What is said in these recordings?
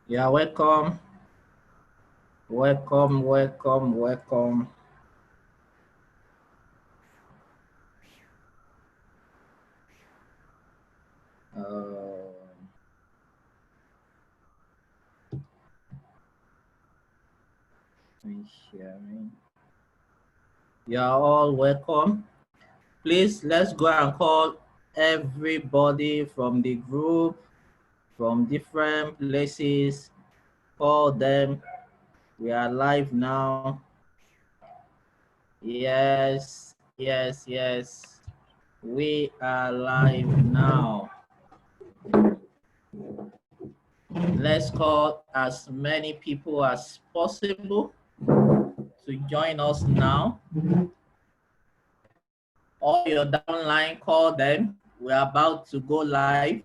Yeah, welcome, welcome. Uh, Sharing. You are all welcome. Please, let's go and call everybody from the group, from different places. Call them. We are live now. Yes. We are live now. Let's call as many people as possible to join us now. All your downline, call them. We're about to go live.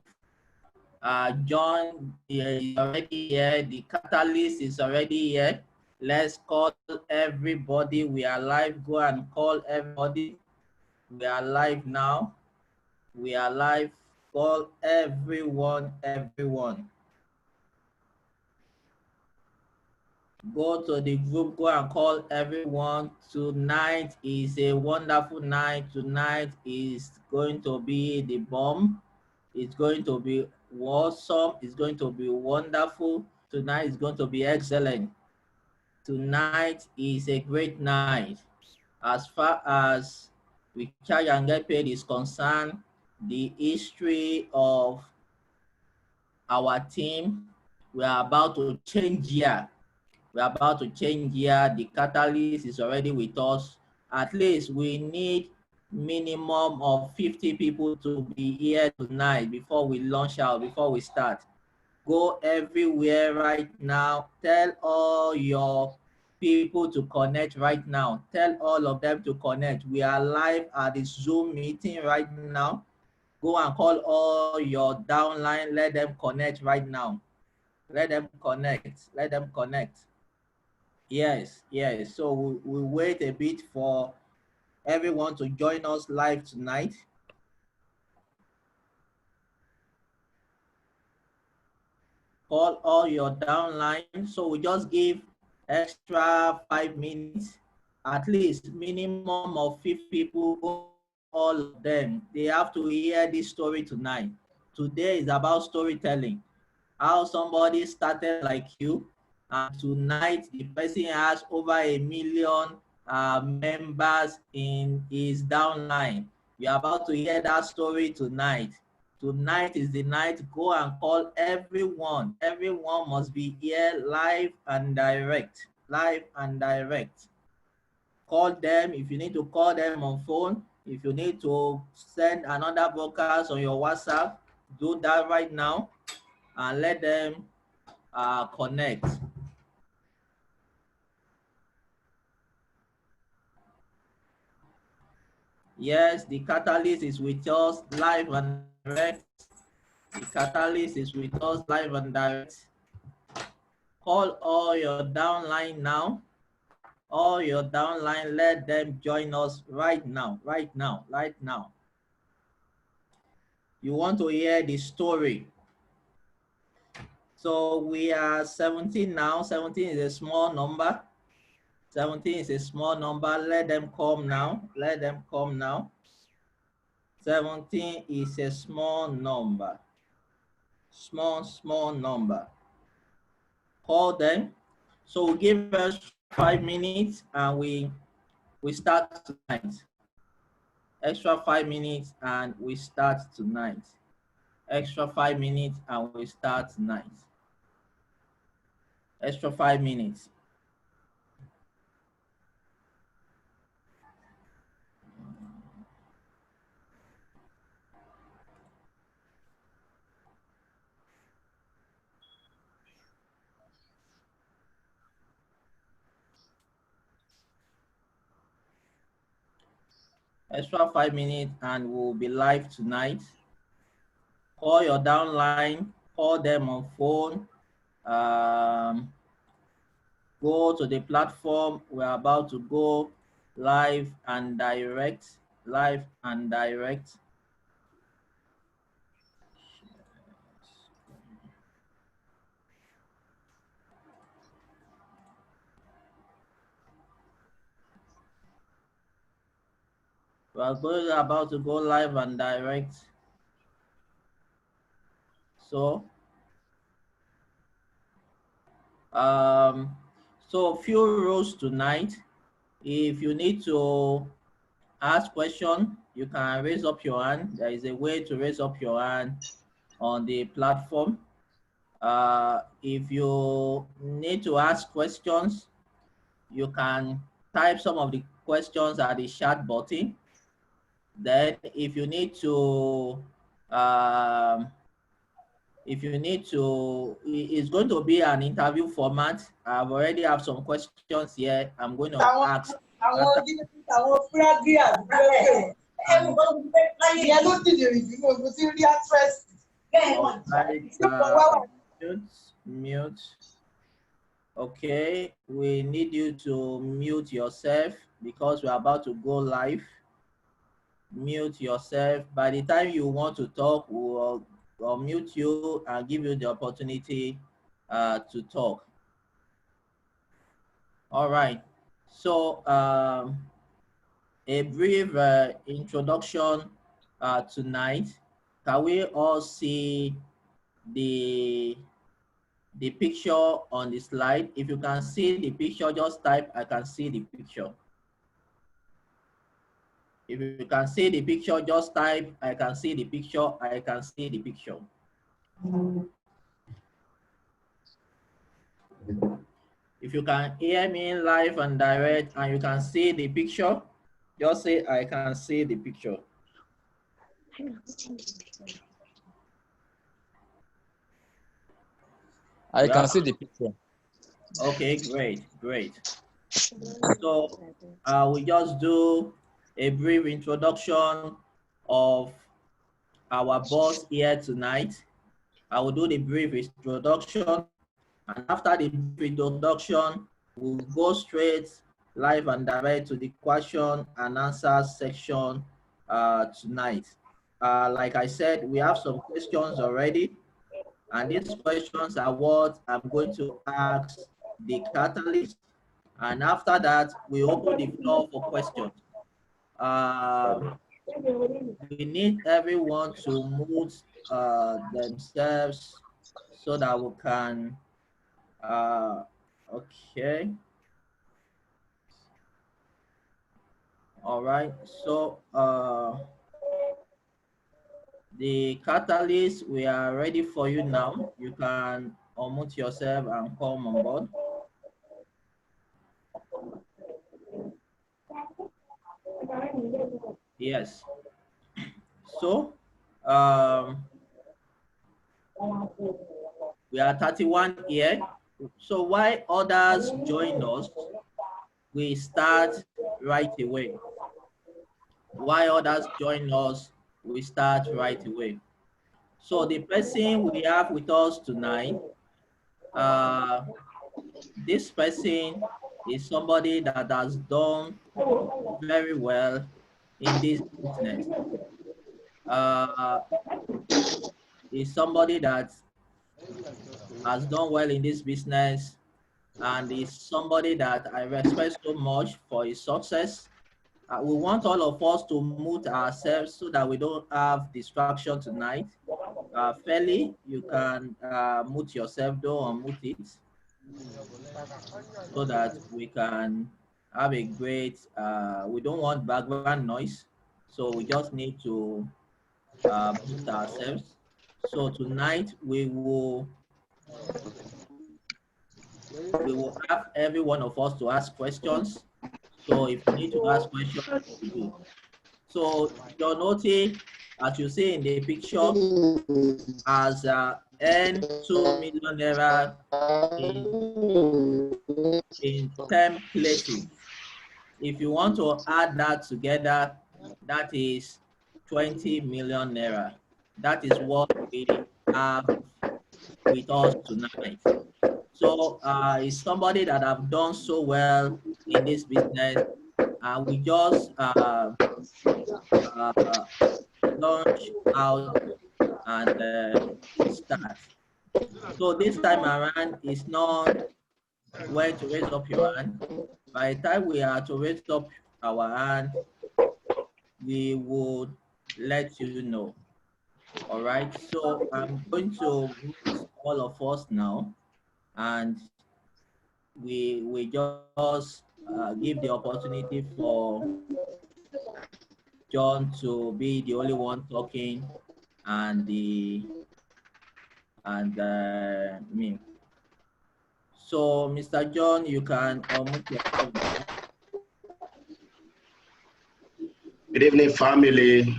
John is already here. The catalyst is already here. Let's call everybody. We are live. Go and call everybody. We are live now. We are live. Call everyone. Go to the group, go and call everyone. Tonight is a wonderful night. Tonight is going to be the bomb. It's going to be awesome. It's going to be wonderful. Tonight is going to be excellent. Tonight is a great night. As far as Recharge and Get Paid is concerned, the history of our team, we are about to change gear. We're about to change gear. The catalyst is already with us. At least we need minimum of 50 people to be here tonight before we launch out, before we start. Go everywhere right now. Tell all your people to connect right now. Tell all of them to connect. We are live at the Zoom meeting right now. Go and call all your downline. Let them connect right now. Let them connect. Let them connect. Yes. So we wait a bit for everyone to join us live tonight. Call all your downline. So we just give extra 5 minutes, at least minimum of 50 people, all of them. They have to hear this story tonight. Today is about storytelling. How somebody started like you, and tonight the person has over 1 million members in his downline. We are about to hear that story tonight. Tonight is the night. Go and call everyone. Everyone must be here live and direct. Live and direct. Call them if you need to call them on phone. If you need to send another broadcast on your WhatsApp, do that right now and let them connect. Yes, the catalyst is with us live and direct. The catalyst is with us live and direct. Call all your downline now. All your downline, let them join us right now. You want to hear the story. So we are 17 now. 17 is a small number. 17 is a small number. Let them come now. 17 is a small number. Small number. Call them. So we give us 5 minutes and we start tonight. Extra 5 minutes and we start tonight. Extra 5 minutes and we start tonight. Extra 5 minutes. Extra 5 minutes and we'll be live tonight. Call your downline, call them on phone. Go to the platform. We're about to go live and direct. We are about to go live and direct. So, so few rules tonight. If you need to ask question, you can raise up your hand. There is a way to raise up your hand on the platform. If you need to ask questions, you can type some of the questions at the chat button. Then if you need to, it's going to be an interview format. I've already have some questions here. I'm going to ask. Mute. Okay, we need you to mute yourself because we're about to go live. Mute yourself. By the time you want to talk, we'll unmute you and give you the opportunity to talk. All right. So a brief introduction tonight. Can we all see the picture on the slide? If you can see the picture, just type "I can see the picture." If you can see the picture, just type "I can see the picture." I can see the picture. If you can hear me live and direct and you can see the picture, just say "I can see the picture." I can see the picture. Okay, great. So we just do a brief introduction of our boss here tonight. I will do the brief introduction, and after the brief introduction, we'll go straight live and direct to the question and answer section tonight. Like I said, we have some questions already, and these questions are what I'm going to ask the catalyst. And after that, we open the floor for questions. We need everyone to mute themselves so that we can, okay. All right, so the catalyst, we are ready for you now. You can unmute yourself and come on board. Yes. So, we are 31 here. So while others join us, we start right away. While others join us, we start right away. So the person we have with us tonight, this person is somebody that has done very well in this business. Is somebody that has done well in this business and is somebody that I respect so much for his success. We want all of us to mute ourselves so that we don't have distraction tonight. Feli, you can mute yourself, don't unmute it, so that we can have a great, we don't want background noise, so we just need to mute ourselves. So tonight we will have every one of us to ask questions. So if you need to ask questions, you do. So johnoti, as you see in the picture, has earned 2 million naira in 10 places. If you want to add that together, that is 20 million naira. That is what we have with us tonight. So it's somebody that have done so well in this business. We just launch out and start. So this time around, it's not when to raise up your hand. By the time we are to raise up our hand, we would let you know. All right, so I'm going to mute all of us now, and we just give the opportunity for John to be the only one talking, and me. So, Mr. John, you can unmute yourself now. Good evening, family.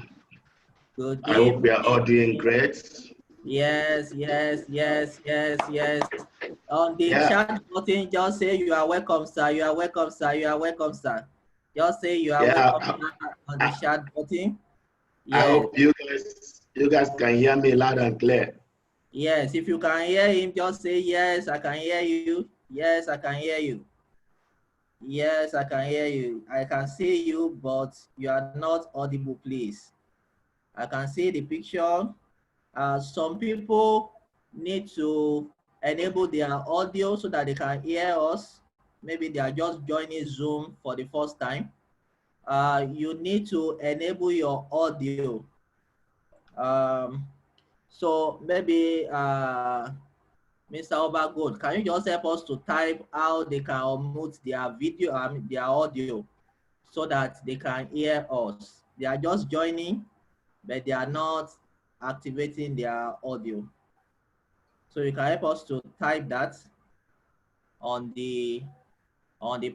Good I hope we are all doing evening. great. Yes. On the Yeah, chat button, just say you are welcome, sir. You are welcome, sir. You are welcome, sir. Just say you are yeah. welcome, sir, on the chat button. I Yes. hope you guys can hear me loud and clear. Yes. If you can hear him, just say yes. I can hear you. Yes, I can hear you. Yes, I can hear you. I can see you, but you are not audible, please. I can see the picture. Some people need to enable their audio so that they can hear us. Maybe they are just joining Zoom for the first time. You need to enable your audio. So maybe Mr. Obagood, can you just help us to type how they can unmute their video, their audio, so that they can hear us? They are just joining, but they are not activating their audio. So you can help us to type that on the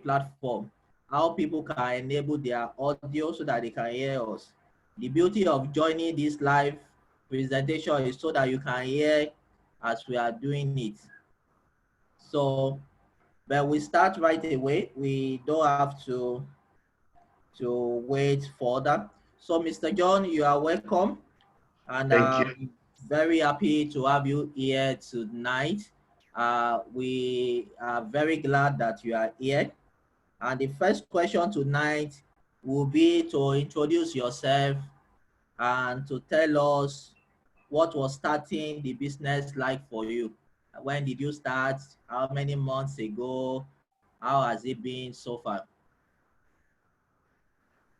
platform, how people can enable their audio so that they can hear us. The beauty of joining this live presentation is so that you can hear as we are doing it. So, but we start right away. We don't have to wait further. So, Mr. John, you are welcome, and Thank you. very happy to have you here tonight. We are very glad that you are here. And the first question tonight will be to introduce yourself and to tell us what was starting the business like for you. When did you start? How many months ago? How has it been so far?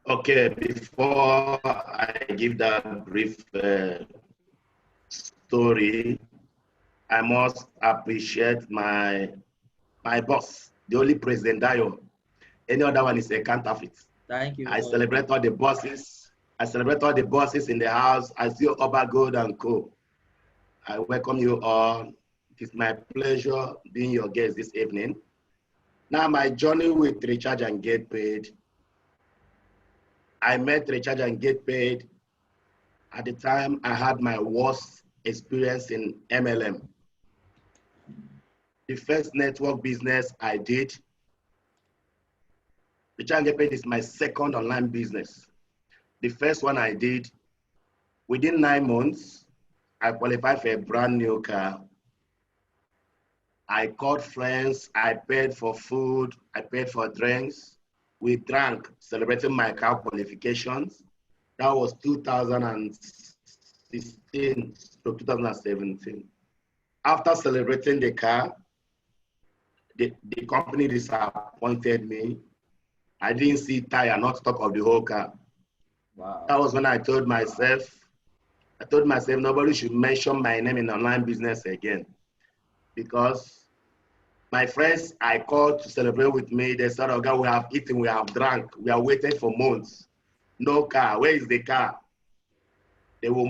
Okay, before I give that brief story, I must appreciate my boss, the only Presidentdayo. Any other one is a counterfeit. Thank you I very much. celebrate all the bosses. I celebrate all the bosses in the house. I see Obagood and Co. I welcome you all. It is my pleasure being your guest this evening. Now, my journey with Recharge and Get Paid. I met Recharge and Get Paid at the time I had my worst experience in MLM. The first network business I did, Recharge and Get Paid is my second online business. The first one I did, within 9 months, I qualified for a brand new car. I called friends, I paid for food, I paid for drinks. We drank, celebrating my car qualifications. That was 2016 to 2017. After celebrating the car, the company disappointed me. I didn't see tire, not stock of the whole car. Wow. That was when I told myself nobody should mention my name in online business again. Because my friends I called to celebrate with me, they said, "Oh God, we have eaten, we have drank, we are waiting for months. No car, where is the car?" They will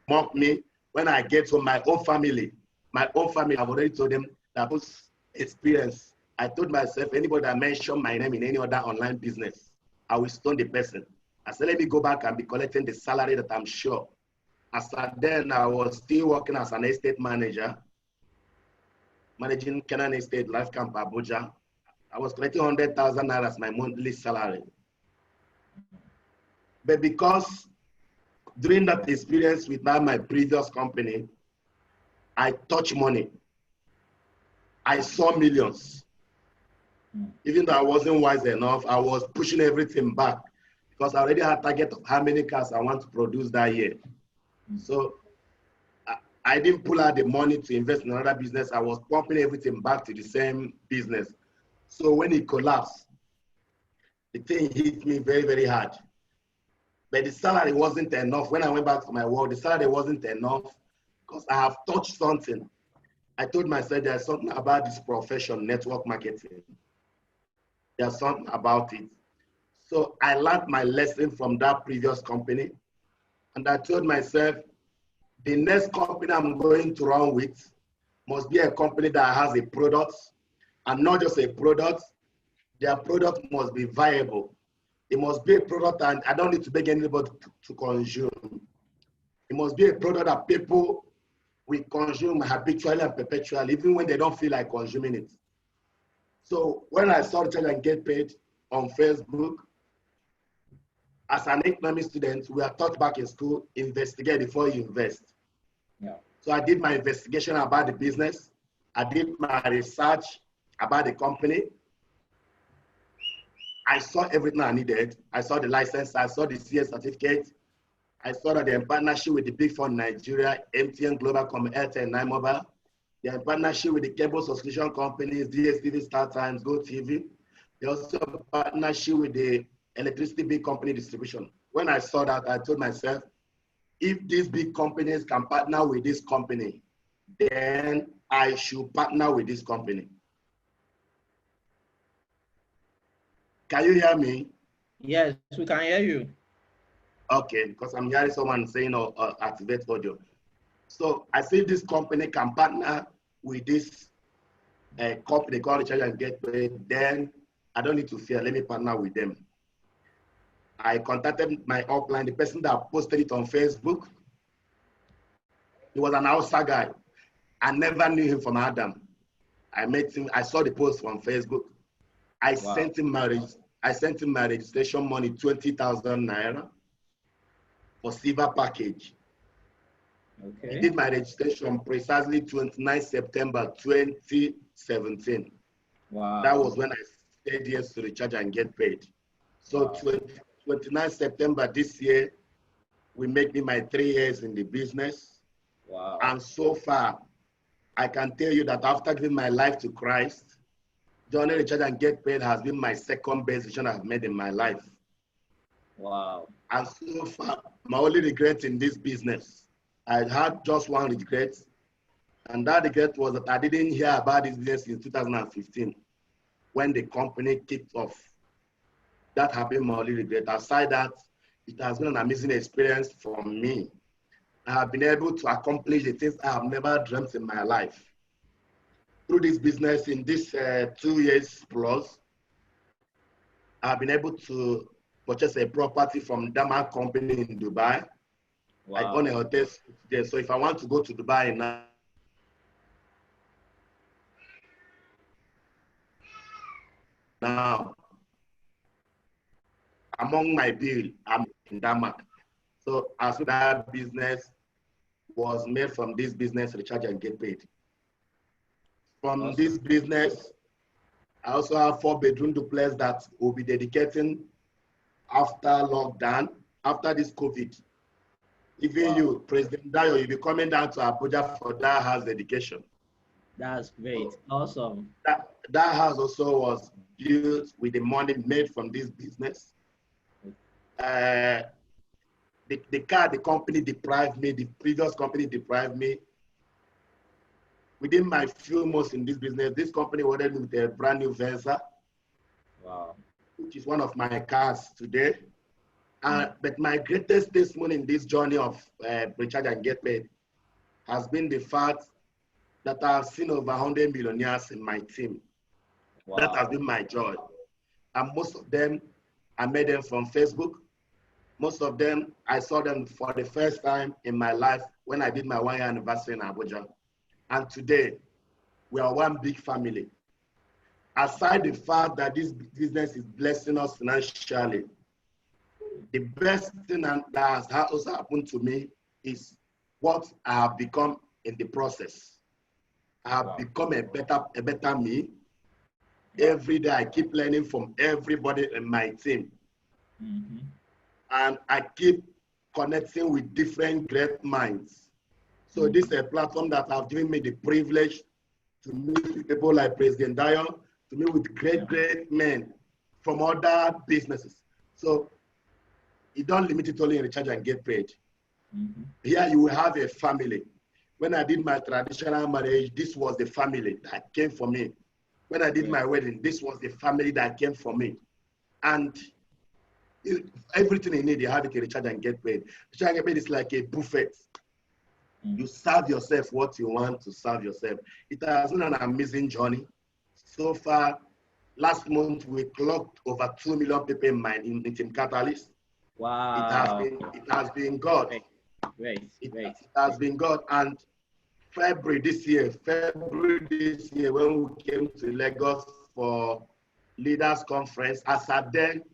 mock me when I get home. My own family, I've already told them that was experience. I told myself, anybody that mention my name in any other online business, I will stone the person. I said, let me go back and be collecting the salary that I'm sure. As at then, I was still working as an estate manager, managing Canaan Estate Life Camp Abuja. I was collecting 100,000 naira as my monthly salary. But because during that experience with my previous company, I touched money. I saw millions. Even though I wasn't wise enough, I was pushing everything back because I already had a target of how many cars I want to produce that year. So I didn't pull out the money to invest in another business. I was pumping everything back to the same business. So when it collapsed, the thing hit me very, very hard. But the salary wasn't enough. When I went back to my work, the salary wasn't enough because I have touched something. I told myself there's something about this profession, network marketing. There's something about it. So I learned my lesson from that previous company. And I told myself, the next company I'm going to run with must be a company that has a product, and not just a product. Their product must be viable. It must be a product, and I don't need to beg anybody to consume. It must be a product that people will consume habitually and perpetually, even when they don't feel like consuming it. So when I saw Recharge and Get Paid on Facebook, as an economic student, we are taught back in school, investigate before you invest. Yeah. So I did my investigation about the business. I did my research about the company. I saw everything I needed. I saw the license. I saw the CS certificate. I saw that they're in partnership with the big four in Nigeria, MTN, Global, Airtel, and Nine Mobile. They're in partnership with the cable subscription companies, DSTV, Star Times, GoTV. They also have a partnership with the electricity big company distribution. When I saw that, I told myself, if these big companies can partner with this company, then I should partner with this company. Can you hear me? Yes, we can hear you. Okay, because I'm hearing someone saying activate audio. So I see this company can partner with this company called Recharge and Get Paid, then I don't need to fear, let me partner with them. I contacted my upline, the person that posted it on Facebook. He was an outside guy. I never knew him from Adam. I met him, I saw the post on Facebook. I sent him my registration money, 20,000 naira for silver package. Okay. He did my registration precisely 29 September 2017. Wow. That was when I said yes to Recharge and Get Paid. So 29 September this year, we make me my 3 years in the business. Wow. And so far, I can tell you that after giving my life to Christ, Johnny Recharge and Get Paid has been my second best decision I've made in my life. Wow. And so far, my only regret in this business, I had just one regret, and that regret was that I didn't hear about this business in 2015 when the company kicked off. That has been my only regret. Aside that, it has been an amazing experience for me. I have been able to accomplish the things I have never dreamt in my life. Through this business, in this 2 years plus, I've been able to purchase a property from Dama company in Dubai. Wow. I own a hotel there. So if I want to go to Dubai now, among my bill, I'm in Denmark. So as that business was made from this business, Recharge and Get Paid. From this business, I also have 4-bedroom duplex that will be dedicating after lockdown, after this COVID. Even you, Presidentdayo, you'll be coming down to Abuja for that house dedication. That's great. Awesome. That house also was built with the money made from this business. The car the company deprived me, the previous company deprived me. Within my few months in this business, this company wanted me with a brand new Venza. Wow. Which is one of my cars today. But my greatest testimony in this journey of Recharge and Get Paid has been the fact that I've seen over 100 millionaires in my team. Wow. That has been my joy. And most of them, I met them from Facebook. Most of them, I saw them for the first time in my life when I did my 1-year anniversary in Abuja. And today, we are one big family. Aside the fact that this business is blessing us financially, the best thing that has also happened to me is what I have become in the process. I have become a better me. Every day I keep learning from everybody in my team. And I keep connecting with different great minds. So this is a platform that have given me the privilege to meet with people like Presidentdayo, to meet with great men from other businesses. So you don't limit it only in Recharge and Get Paid. Here you will have a family. When I did my traditional marriage, this was the family that came for me. When I did my wedding, this was the family that came for me. And everything you need, you have it in Recharge and Get Paid. Recharge and Get Paid is like a buffet. You serve yourself what you want to serve yourself. It has been an amazing journey. So far, last month we clocked over 2 million people in Team Catalyst. Wow. It has been God. Great. It has been God. And February this year, when we came to Lagos for Leaders Conference, as at then,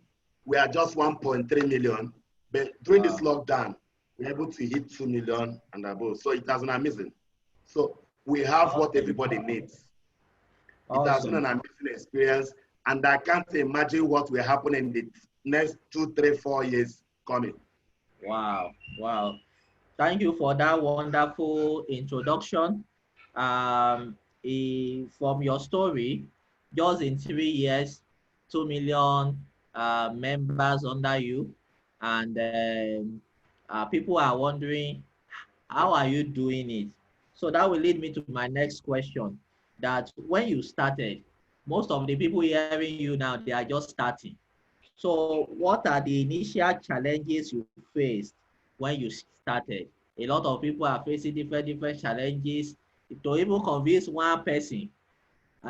we are just 1.3 million. But during this lockdown, we're able to hit 2 million and above. So it has been amazing. So we have what everybody needs. It has been an amazing experience. And I can't imagine what will happen in the next 2, 3, 4 years coming. Wow. Thank you for that wonderful introduction. From your story, just in 3 years, 2 million members under you, and people are wondering, how are you doing it? So that will lead me to my next question, that when you started, most of the people hearing you now, they are just starting. So what are the initial challenges you faced when you started? A lot of people are facing different challenges. To even convince one person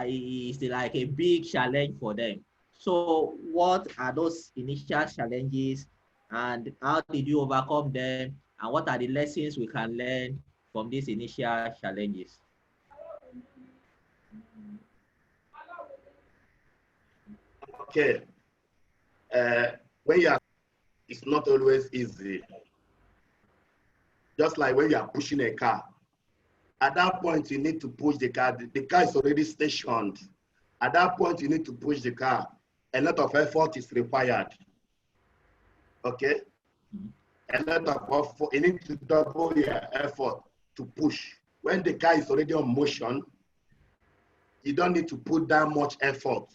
is like a big challenge for them. So what are those initial challenges, and how did you overcome them? And what are the lessons we can learn from these initial challenges? Okay. When you are, it's not always easy. Just like when you are pushing a car. At that point, you need to push the car. The car is already stationed. At that point, you need to push the car. A lot of effort is required. Okay? A lot of effort. You need to double your effort to push. When the car is already on motion, you don't need to put that much effort.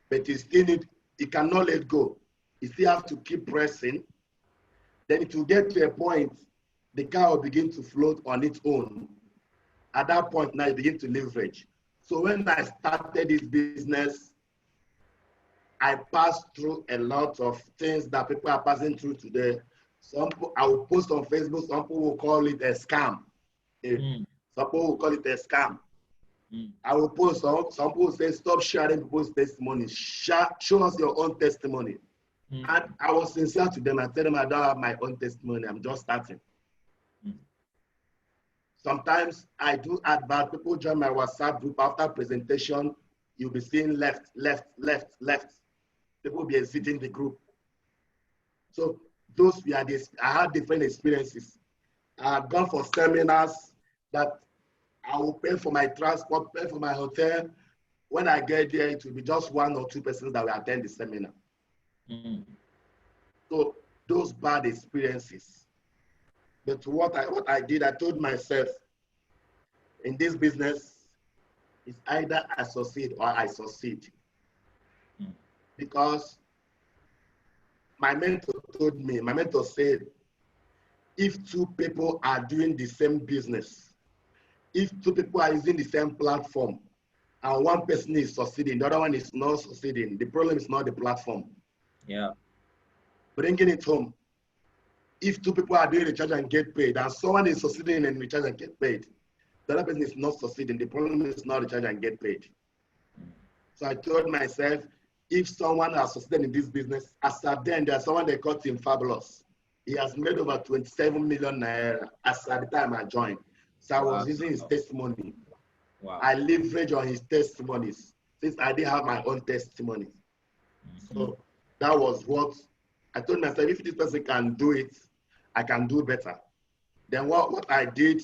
But you still need, you cannot let go. You still have to keep pressing. Then it will get to a point, the car will begin to float on its own. At that point, now you begin to leverage. So when I started this business, I passed through a lot of things that people are passing through today. I will post on Facebook, some people will call it a scam. Some people will call it a scam. I will post, some people say, stop sharing people's testimonies. Show us your own testimony. And I was sincere to them. I tell them I don't have my own testimony. I'm just starting. Sometimes I do advert. People join my WhatsApp group after presentation. You'll be seeing left. People will be exiting the group. So those were this. I had different experiences. I had gone for seminars that I will pay for my transport, pay for my hotel. When I get there, it will be just 1 or 2 persons that will attend the seminar. So those bad experiences. But what I did, I told myself, in this business, it's either I succeed or I succeed. Because my mentor said, if 2 people are doing the same business, if 2 people are using the same platform, and 1 person is succeeding, the other one is not succeeding, the problem is not the platform. Yeah. Bringing it home. If 2 people are doing Recharge and Get Paid, and someone is succeeding in Recharge and Get Paid, the other person is not succeeding, the problem is not Recharge and Get Paid. So I told myself, if someone has succeeded in this business, as at then, there's someone they call Team Fabulous. He has made over 27 million naira as at the time I joined. So I was using his testimony. I leverage on his testimonies since I didn't have my own testimony. So that was what I told myself, if this person can do it, I can do better. Then what I did,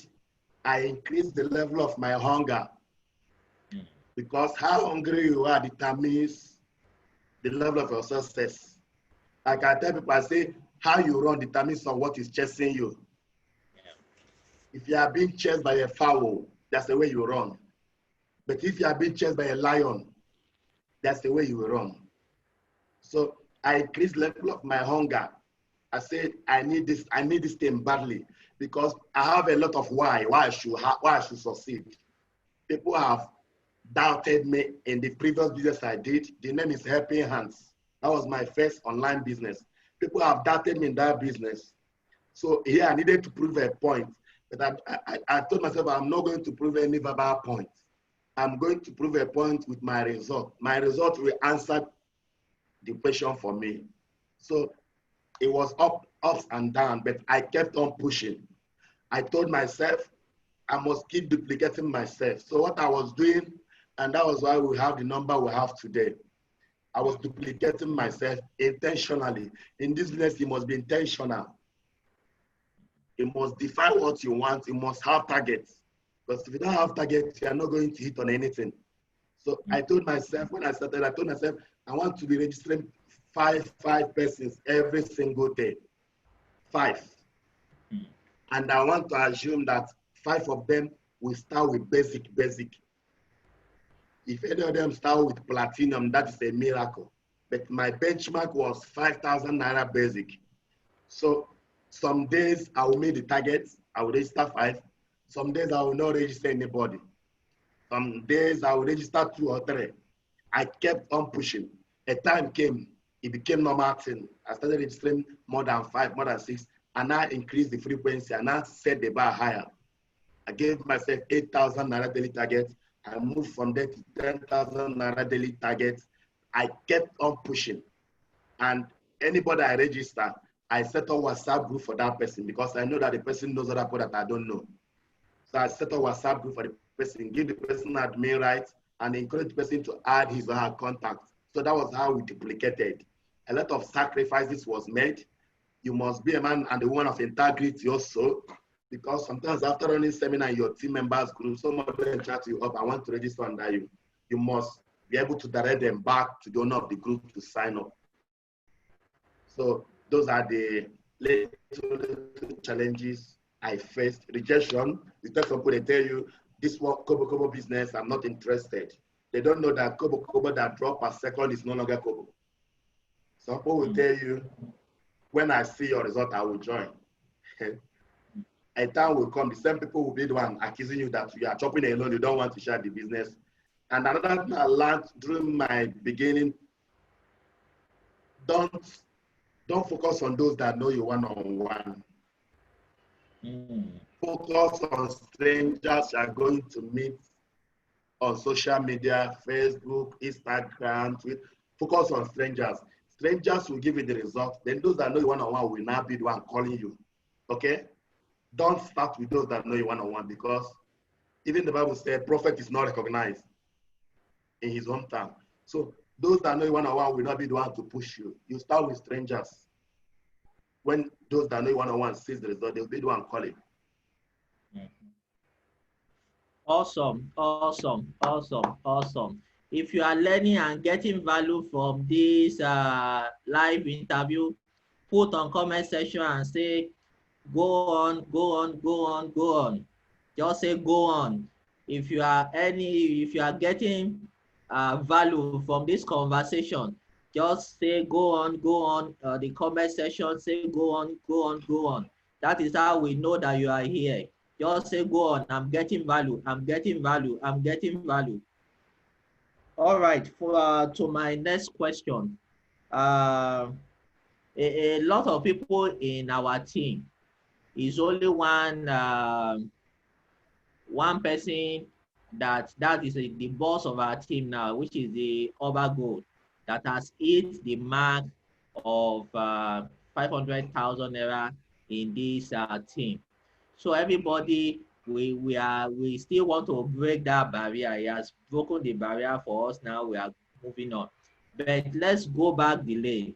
I increased the level of my hunger. Because how hungry you are determines the level of your success. Like I tell people, I say, how you run determines on what is chasing you. If you are being chased by a fowl, that's the way you run. But if you are being chased by a lion, that's the way you will run. So I increased level of my hunger. I said, I need this thing badly because I have a lot of why I should succeed. People have doubted me in the previous business I did. The name is Helping Hands. That was my first online business. People have doubted me in that business. So here I needed to prove a point. But I told myself I'm not going to prove any verbal point. I'm going to prove a point with my result. My result will answer the question for me. So it was ups and downs, but I kept on pushing. I told myself I must keep duplicating myself. So what I was doing, and that was why we have the number we have today. I was duplicating myself intentionally. In this business, you must be intentional. You must define what you want. You must have targets. Because if you don't have targets, you are not going to hit on anything. So I told myself, when I started, I told myself, I want to be registering five persons every single day. 5. And I want to assume that 5 of them will start with basic. If any of them start with platinum, that is a miracle. But my benchmark was 5,000 Naira basic. So some days I will meet the targets, I will register 5. Some days I will not register anybody. Some days I will register 2 or 3. I kept on pushing. A time came, it became normal thing. I started registering more than 5, more than 6, and I increased the frequency and I set the bar higher. I gave myself 8,000 Naira daily targets. I moved from there to 10,000 Naira daily targets. I kept on pushing. And anybody I register, I set up WhatsApp group for that person because I know that the person knows other people that I don't know. So I set up WhatsApp group for the person, give the person admin rights, and encourage the person to add his or her contacts. So that was how we duplicated. A lot of sacrifices was made. You must be a man and a woman of integrity also, because sometimes after running seminar in your team members group, some of them chat you up, I want to register under you. You must be able to direct them back to the owner of the group to sign up. So those are the little challenges I faced. Rejection, you tell some people, they tell you, this Kobo business, I'm not interested. They don't know that Kobo that drop per second is no longer Kobo. Some people will tell you, when I see your result, I will join. A time will come, the same people will be the one accusing you that you are chopping alone, you don't want to share the business. And another thing I learned during my beginning, don't focus on those that know you one-on-one. Focus on strangers you are going to meet on social media, Facebook, Instagram, Twitter. Focus on strangers. Strangers will give you the result. Then those that know you one-on-one will now be the one calling you. Okay? Don't start with those that know you one-on-one, because even the Bible said prophet is not recognized in his hometown. So those that know you one-on-one will not be the one to push you. You start with strangers. When those that know you one-on-one sees the result, they'll be the one calling. Awesome. If you are learning and getting value from this live interview, put on comment section and say, go on. Just say go on. If you are getting value from this conversation, just say go on. The comment section, say go on. That is how we know that you are here. Just say go on. I'm getting value. All right. To my next question. A lot of people in our team, is only one person that is the boss of our team now, which is the Gold, that has hit the mark of 500,000 Naira in this team. So everybody, we still want to break that barrier. He has broken the barrier for us. Now we are moving on. But let's go back the lane.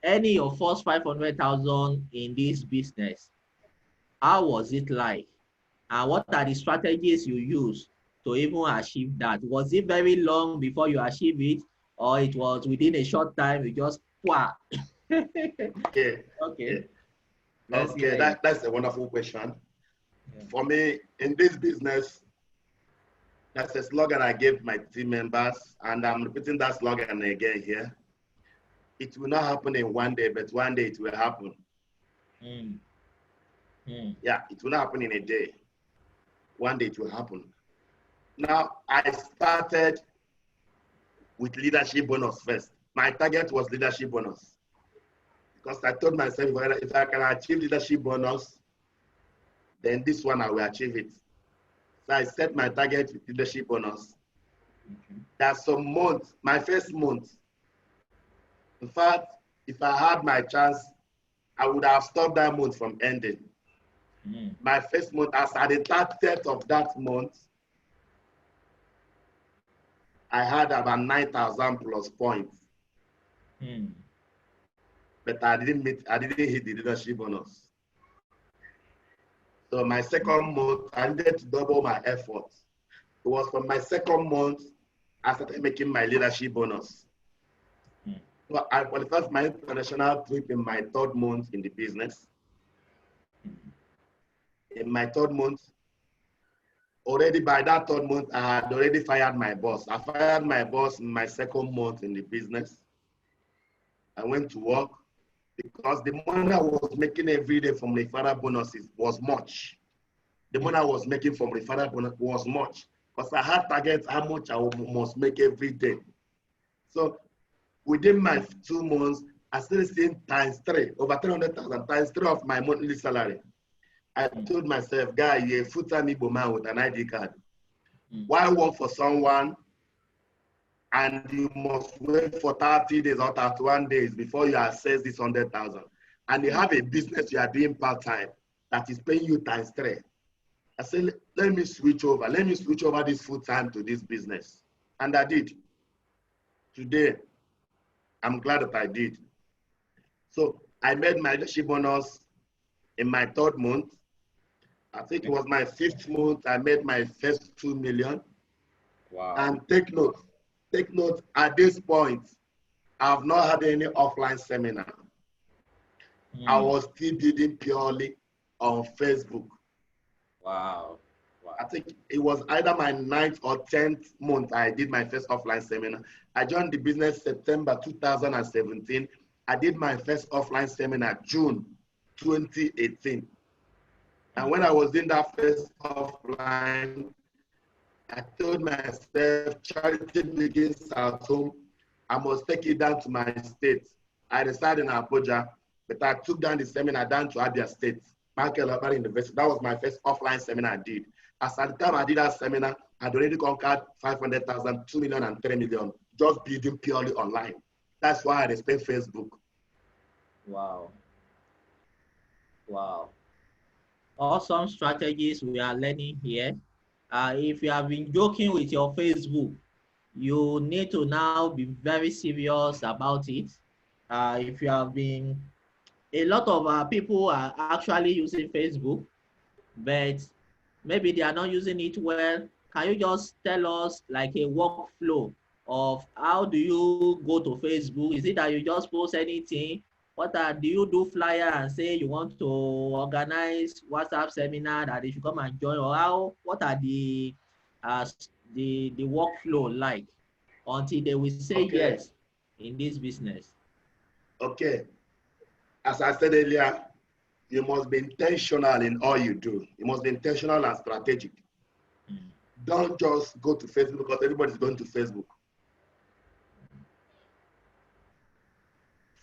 Any of us 500,000 in this business, how was it like? And what are the strategies you use to even achieve that? Was it very long before you achieve it, or it was within a short time, you just, wow? Okay. Okay. Okay, that's a wonderful question. For me, in this business, that's a slogan I gave my team members, and I'm repeating that slogan again here. It will not happen in one day, but one day it will happen. Yeah, it will not happen in a day. One day it will happen. Now, I started with leadership bonus first. My target was leadership bonus. Because I told myself, if I can achieve leadership bonus, then this one I will achieve it. So I set my target with leadership bonus. There's some months, my first month. In fact, if I had my chance, I would have stopped that month from ending. My first month, as at the 30th of that month, I had about 9,000 plus points. But I didn't hit the leadership bonus. So my second month, I needed to double my efforts. It was from my second month, I started making my leadership bonus. So I qualified for my international trip in my third month in the business. In my third month, already by that third month, I had already fired my boss. I fired my boss in my second month in the business. I went to work because the money I was making every day from referral bonuses was much. The money I was making from referral bonus was much because I had targets how much I must make every day. So within my 2 months, I started seeing times 3, over 300,000, times 3 of my monthly salary. I told myself, guy, you're a full-time Igbo man with an ID card. Why work for someone and you must wait for 30 days or 31 days before you access this 100,000? And you have a business you are doing part-time that is paying you times 3. I said, let me switch over. Let me switch over this full-time to this business. And I did. Today, I'm glad that I did. So I made my leadership bonus in my 3rd month. I think it was my 5th month, I made my first 2 million. Wow. And take note, at this point, I've not had any offline seminar. I was still building purely on Facebook. Wow. I think it was either my 9th or 10th month I did my first offline seminar. I joined the business September 2017. I did my first offline seminar June 2018. And when I was doing that first offline, I told myself, charity begins at home. I must take it down to my state. I resided in Abuja, but I took down the seminar down to Abia State, Michael University. That was my first offline seminar I did. As at the time I did that seminar, I'd already conquered 500,000, 2 million, and 3 million, just building purely online. That's why I respect Facebook. Wow. Wow. Awesome strategies we are learning here. If you have been joking with your Facebook, you need to now be very serious about it. If you have been, a lot of people are actually using Facebook, but maybe they are not using it well. Can you just tell us like a workflow of how do you go to Facebook? Is it that you just post anything? Do you do flyer and say you want to organize WhatsApp seminar that they should come and join, or what are the workflow like until they will say yes in this business? Okay, as I said earlier, you must be intentional in all you do. You must be intentional and strategic. Don't just go to Facebook because everybody's going to Facebook.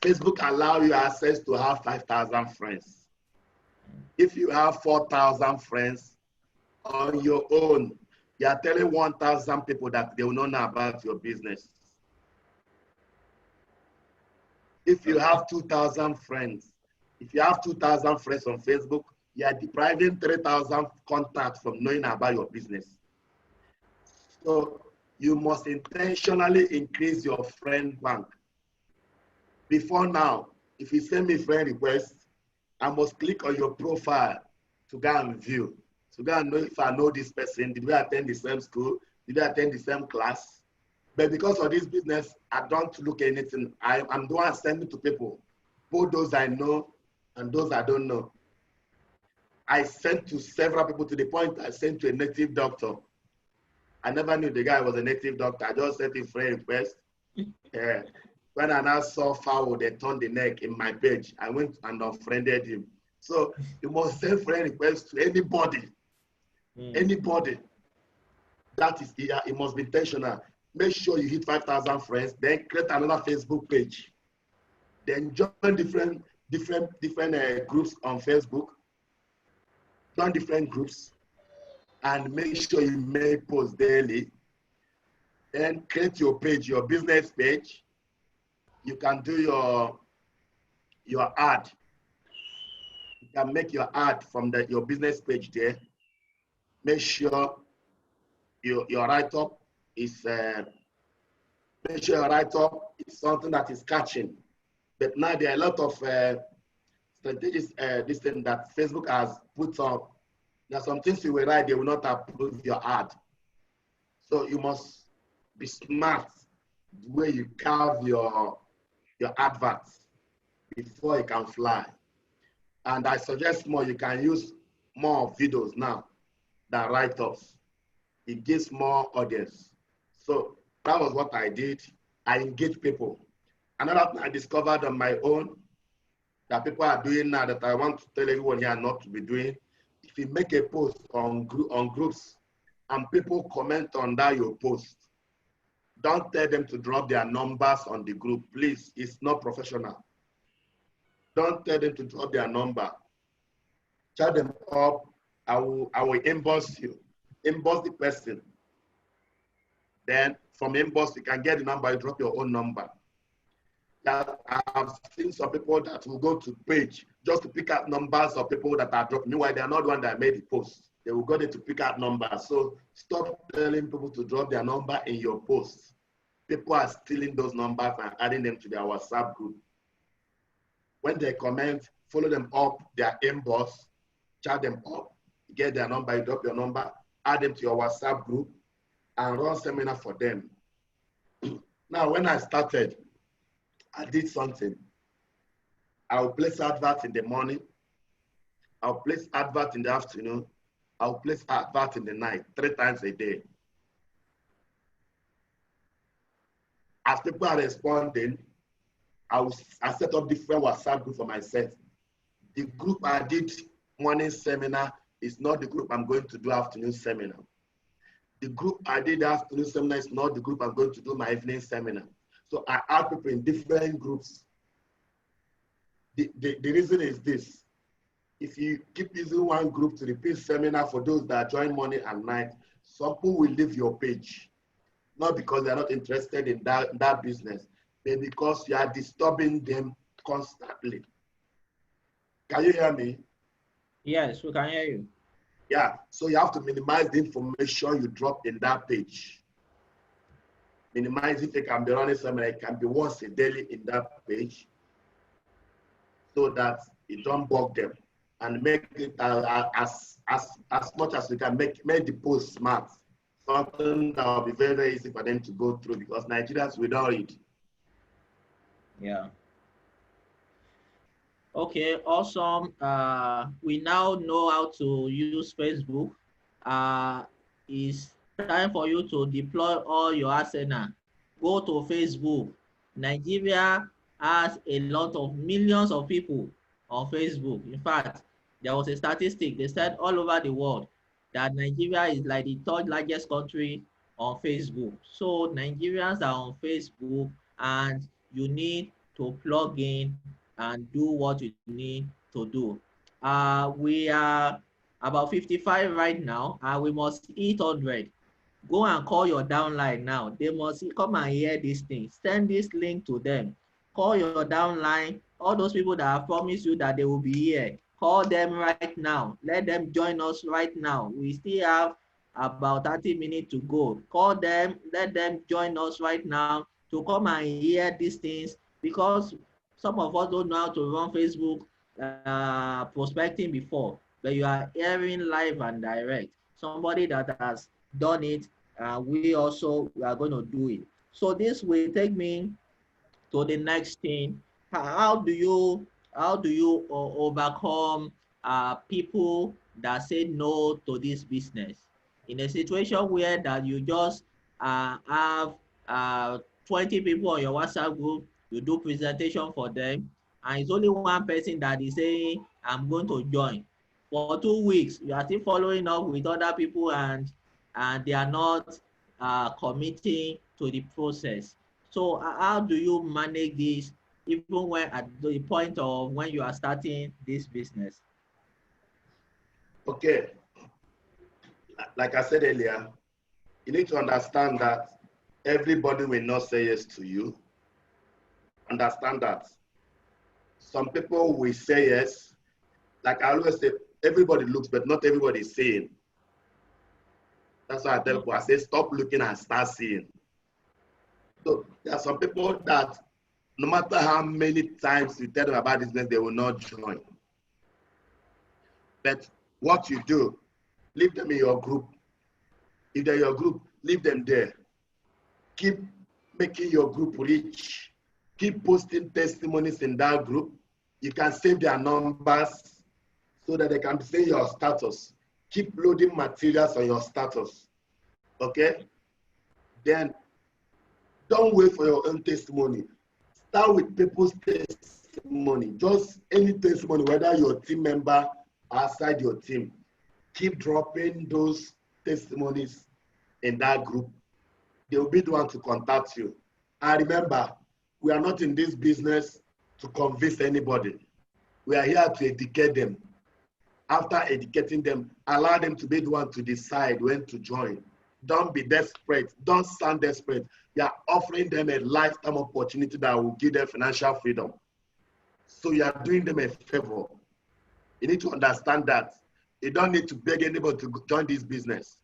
Facebook allows you access to have 5,000 friends. If you have 4,000 friends on your own, you are telling 1,000 people that they will not know about your business. If you have 2,000 friends, if you have 2,000 friends on Facebook, you are depriving 3,000 contacts from knowing about your business. So you must intentionally increase your friend bank. Before now, if you send me friend request, I must click on your profile to go and view, to go and know if I know this person. Did we attend the same school? Did we attend the same class? But because of this business, I don't look at anything. I'm the one sending to people, both those I know and those I don't know. I sent to several people to the point I sent to a native doctor. I never knew the guy was a native doctor. I just sent him friend request. When I now saw foul, they turned the neck in my page. I went and unfriended him. So you must send friend request to anybody. Anybody. That is, it must be intentional. Make sure you hit 5,000 friends, then create another Facebook page. Then join different groups on Facebook. Join different groups and make sure you make posts daily. Then create your page, your business page. You can do your ad. You can make your ad from your business page there. Make sure your write-up is something that is catching. But now there are a lot of strategies, this thing that Facebook has put up. There are some things you will write, they will not approve your ad. So you must be smart the way you carve your adverts before it can fly. And I suggest more, you can use more videos now than write-ups. It gives more audience. So that was what I did. I engage people. Another thing I discovered on my own that people are doing now that I want to tell everyone here not to be doing. If you make a post on groups and people comment on that your post, don't tell them to drop their numbers on the group. Please, it's not professional. Don't tell them to drop their number. Chat them up. I will inbox you. Inbox the person. Then from inbox, you can get the number, you drop your own number. That I've seen some people that will go to page just to pick out numbers of people that are dropping. Meanwhile, they are not the one that made the post. They will go there to pick out numbers. So stop telling people to drop their number in your posts. People are stealing those numbers and adding them to their WhatsApp group. When they comment, follow them up, their inbox, chat them up, get their number, you drop your number, add them to your WhatsApp group, and run seminar for them. Now, when I started, I did something. I'll place advert in the morning. I'll place advert in the afternoon. I'll place advert in the night, 3 times a day. As people are responding, I set up different WhatsApp group for myself. The group I did morning seminar is not the group I'm going to do afternoon seminar. The group I did afternoon seminar is not the group I'm going to do my evening seminar. So I add people in different groups. The reason is this. If you keep using one group to repeat seminar for those that join morning and night, some people will leave your page. Not because they're not interested in that business, but because you are disturbing them constantly. Can you hear me? Yes, we can hear you. Yeah, so you have to minimize the information you drop in that page. Minimize if it can be running somewhere, it can be once a daily in that page so that it don't bug them, and make it as much as we can make the post smart. Something that will be very, very easy for them to go through because Nigerians, we don't read. Yeah. Okay, awesome. We now know how to use Facebook. It's time for you to deploy all your arsenal. Go to Facebook. Nigeria has a lot of millions of people on Facebook. In fact, there was a statistic, they said all over the world that Nigeria is like the 3rd largest country on Facebook. So Nigerians are on Facebook and you need to plug in and do what you need to do. We are about 55 right now, and we must hit 100. Go and call your downline now. They must come and hear this thing. Send this link to them. Call your downline. All those people that have promised you that they will be here. Call them right now. Let them join us right now. We still have about 30 minutes to go. Call them. Let them join us right now to come and hear these things, because some of us don't know how to run Facebook prospecting before, but you are hearing live and direct. Somebody that has done it, we are going to do it. So this will take me to the next thing. How do you overcome people that say no to this business? In a situation where that you just have 20 people on your WhatsApp group, you do presentation for them, and it's only one person that is saying, I'm going to join. For 2 weeks, you are still following up with other people, and they are not committing to the process. So how do you manage this, even when at the point of when you are starting this business? Okay, like I said earlier, you need to understand that everybody will not say yes to you. Understand that. Some people will say yes. Like I always say, everybody looks, but not everybody is seeing. That's why I tell people, I say, stop looking and start seeing. So there are some people that no matter how many times you tell them about this business, they will not join. But what you do, leave them in your group. If they're your group, leave them there. Keep making your group rich. Keep posting testimonies in that group. You can save their numbers so that they can see your status. Keep loading materials on your status. Okay? Then don't wait for your own testimony. Start with people's testimony. Just any testimony, whether you're a team member outside your team. Keep dropping those testimonies in that group. They will be the one to contact you. And remember, we are not in this business to convince anybody. We are here to educate them. After educating them, allow them to be the one to decide when to join. Don't be desperate. Don't sound desperate. You are offering them a lifetime opportunity that will give them financial freedom. So you are doing them a favor. You need to understand that. You don't need to beg anybody to join this business.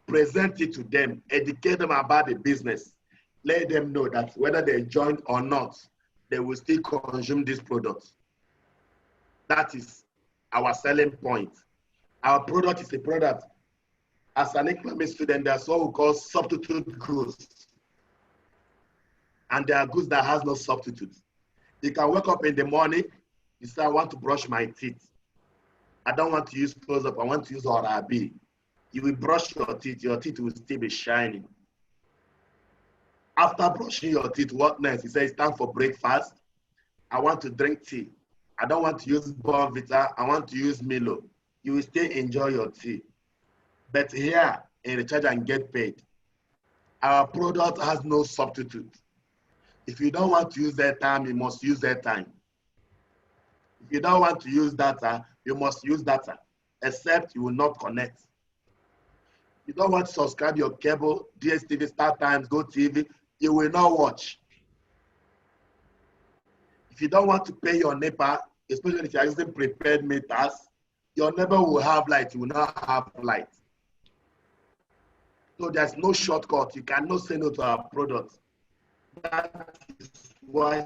Present it to them. Educate them about the business. Let them know that whether they join or not, they will still consume this product. That is our selling point. Our product is a product. As an economic student, there's what we call substitute goods. And there are goods that has no substitute. You can wake up in the morning, you say, I want to brush my teeth. I don't want to use close-up, I want to use RAGP. You will brush your teeth will still be shining. After brushing your teeth, what next? You say, it's time for breakfast. I want to drink tea. I don't want to use Bonvita, I want to use Milo. You will still enjoy your tea. But here in Recharge and Get Paid, our product has no substitute. If you don't want to use that time, you must use that time. If you don't want to use data, you must use data, except you will not connect. You don't want to subscribe your cable, DSTV, Star Times, Go TV, you will not watch. If you don't want to pay your NEPA, especially if you are using prepaid meters, your neighbor will have light, you will not have light. So there's no shortcut. You cannot say no to our product. That is why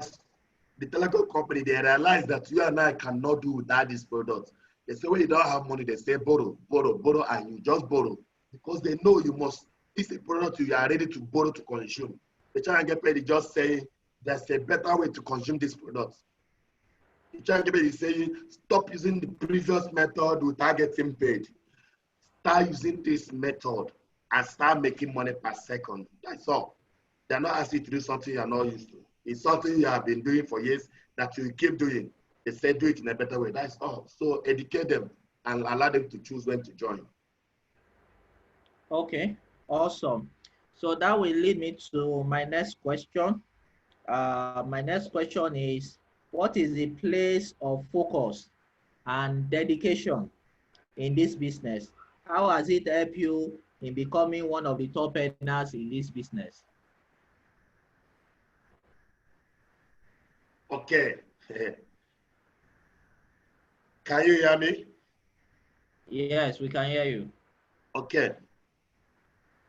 the telecom company, they realize that you and I cannot do without this product. They say, when you don't have money, they say borrow, borrow, borrow, and you just borrow. Because they know you must, it's a product you are ready to borrow to consume. The Recharge and Get Paid is just saying there's a better way to consume this product. The Recharge and Get Paid is saying stop using the previous method without getting paid. Start using this method and start making money per second. That's all. They're not asking you to do something you're not used to. It's something you have been doing for years that you keep doing. They say do it in a better way. That's all. So educate them and allow them to choose when to join. Okay, awesome. So that will lead me to my next question. My next question is, what is the place of focus and dedication in this business? How has it helped you in becoming one of the top earners in this business? Okay. Can you hear me? Yes, we can hear you. Okay.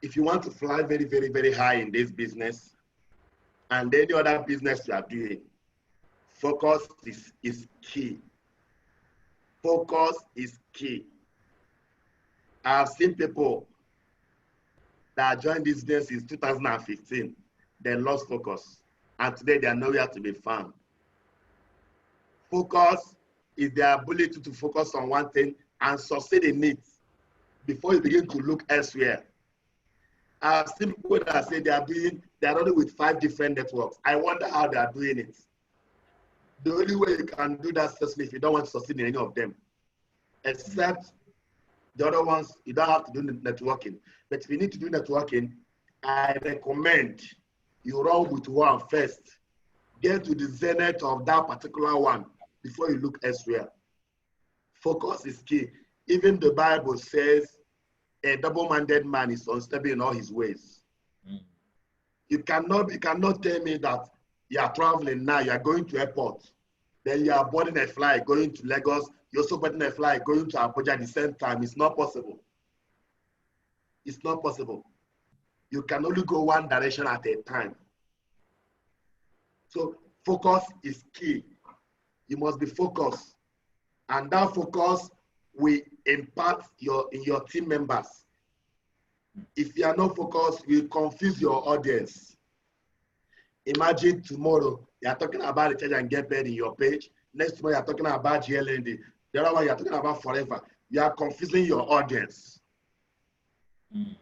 If you want to fly very, very, very high in this business and any other business you are doing, focus is key. Focus is key. I've seen people that joined this business since 2015. They lost focus. And today they are nowhere to be found. Focus is the ability to focus on one thing and succeed in it before you begin to look elsewhere. I've seen people that say they are running with 5 different networks. I wonder how they are doing it. The only way you can do that successfully if you don't want to succeed in any of them, except the other ones, you don't have to do networking. But if you need to do networking, I recommend you run with one first. Get to the zenith of that particular one before you look elsewhere. Focus is key. Even the Bible says a double-minded man is unstable in all his ways. Mm. You cannot tell me that you are traveling now, you are going to airport, then you are boarding a flight going to Lagos, you're also boarding a flight going to Abuja at the same time. It's not possible. It's not possible. You can only go one direction at a time. So focus is key. You must be focused. And that focus will impact in your team members. If you are not focused, you confuse your audience. Imagine tomorrow, you are talking about Rechargeandgetpaid in your page. Next tomorrow, you are talking about GLND. The other one, you are talking about forever. You are confusing your audience. Mm.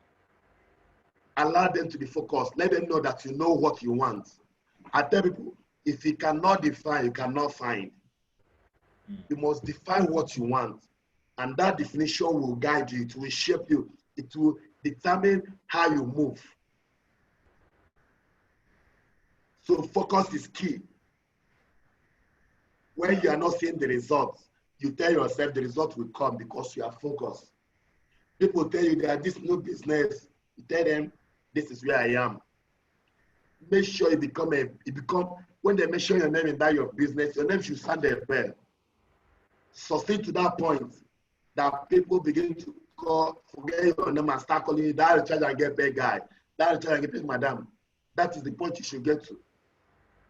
Allow them to be focused. Let them know that you know what you want. I tell people, if you cannot define, you cannot find. Mm. You must define what you want. And that definition will guide you. It will shape you. It will determine how you move. So focus is key. When you are not seeing the results, you tell yourself the result will come because you are focused. People tell you that this new business, you tell them, this is where I am. Make sure you become, when they mention your name in that your business, your name should sound a bell. Succeed to that point that people begin to forget your name and start calling you that Rechargeandgetpaid guy, that Rechargeandgetpaid madam. That is the point you should get to.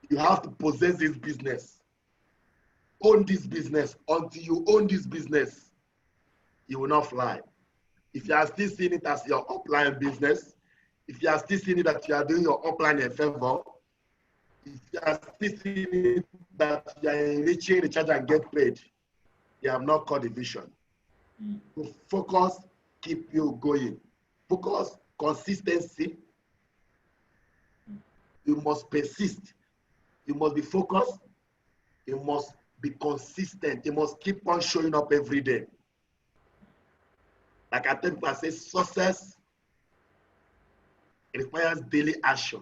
You have to possess this business. Own this business. Until you own this business, you will not fly. If you are still seeing it as your upline business, if you are still seeing it that you are doing your upline a favor, if you are still seeing it that you are enriching Rechargeandgetpaid, you have not caught the vision. Mm. So focus, keep you going. Focus, consistency. You must persist. You must be focused. You must be consistent. You must keep on showing up every day. Like I tell people, I say success requires daily action.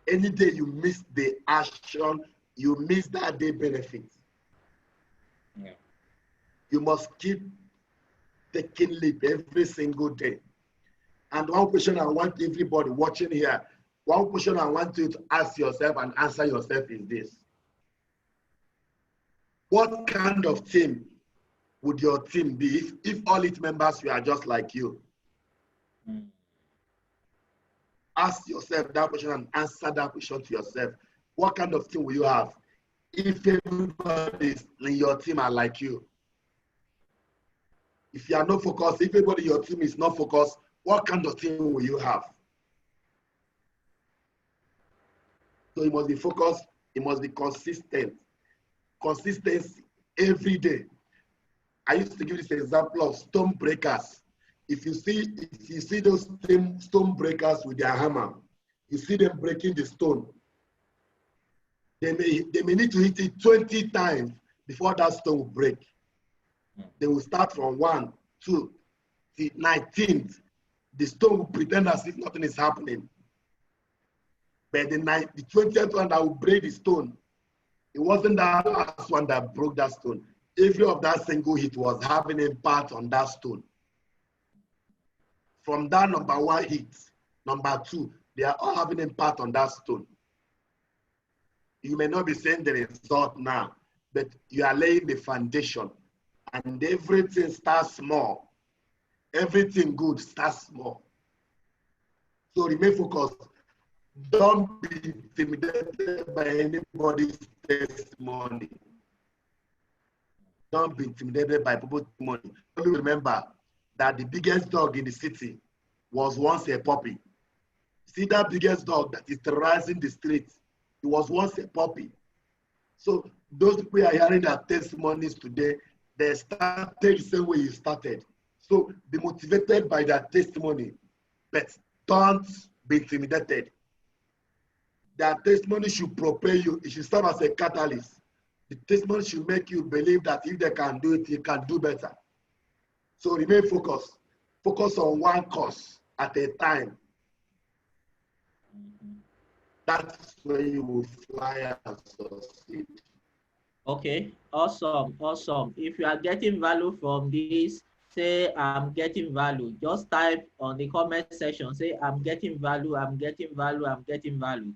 Any day you miss the action, you miss that day benefit. Yeah. You must keep taking leap every single day. And one question I want everybody watching here, one question I want you to ask yourself and answer yourself is this. What kind of team would your team be if all its members were just like you? Mm. Ask yourself that question and answer that question to yourself. What kind of team will you have if everybody in your team are like you? If you are not focused, if everybody in your team is not focused, what kind of team will you have? So you must be focused, you must be consistent. Consistency every day. I used to give this example of stone breakers. If you see those stone breakers with their hammer, you see them breaking the stone. They may need to hit it 20 times before that stone will break. They will start from 1, 2, to 19th. The stone will pretend as if nothing is happening. But the 20th one that will break the stone, it wasn't that last one that broke that stone. Every of that single hit was having impact on that stone. From that number 1 hit, number 2, they are all having impact on that stone. You may not be seeing the result now, but you are laying the foundation. And everything starts small. Everything good starts small. So remain focused. Don't be intimidated by anybody's testimony. Don't be intimidated by people's money. Only remember that the biggest dog in the city was once a puppy. See that biggest dog that is terrorizing the streets? It was once a puppy. So those people are hearing their testimonies today, they started the same way you started. So be motivated by their testimony, but don't be intimidated. Their testimony should propel you. It should serve as a catalyst. The testimony should make you believe that if they can do it, you can do better. So remain focused. Focus on one cause at a time. That's where you will fly and succeed. Okay, awesome, awesome. If you are getting value from this, say I'm getting value. Just type on the comment section, say I'm getting value, I'm getting value, I'm getting value.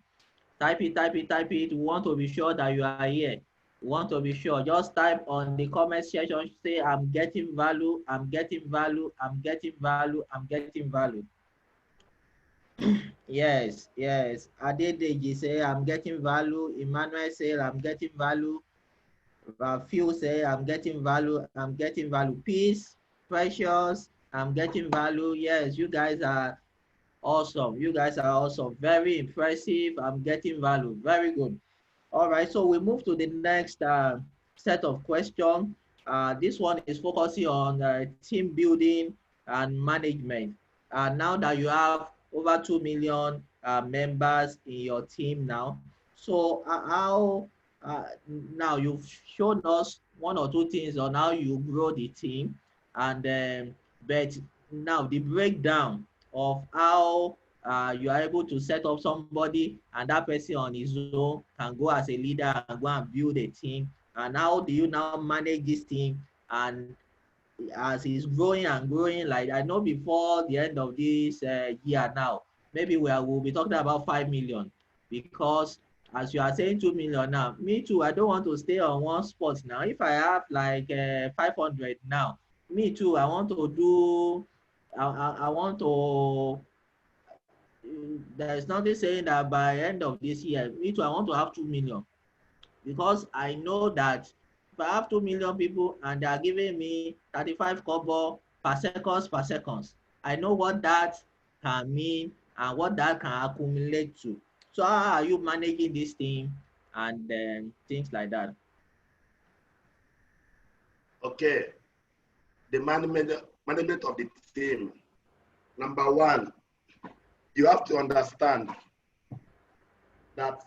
Type it, type it, type it. We want to be sure that you are here. We want to be sure. Just type on the comment section, say I'm getting value, I'm getting value, I'm getting value, I'm getting value. Yes, yes. Adedeji say I'm getting value. Emmanuel say I'm getting value. Phil say I'm getting value. I'm getting value. Peace, precious. I'm getting value. Yes, you guys are awesome. You guys are awesome. Very impressive. I'm getting value. Very good. All right, so we move to the next set of questions. This one is focusing on team building and management. Now that you have over 2 million members in your team now, so how now you've shown us one or two things on how you grow the team, and but now the breakdown of how you are able to set up somebody and that person on his own can go as a leader and go and build a team. And how do you now manage this team? And as he's growing and growing, like I know before the end of this year now, maybe we'll be talking about 5 million, because as you are saying 2 million now, me too, I don't want to stay on one spot now. If I have like 500 now, me too, I want to do, I want to, there's nothing saying that by end of this year, me too, I want to have 2 million, because I know that if I have 2 million people and they are giving me 35 kobo per seconds, I know what that can mean and what that can accumulate to. So how are you managing this thing and things like that? Okay, the management of the team. Number one, you have to understand that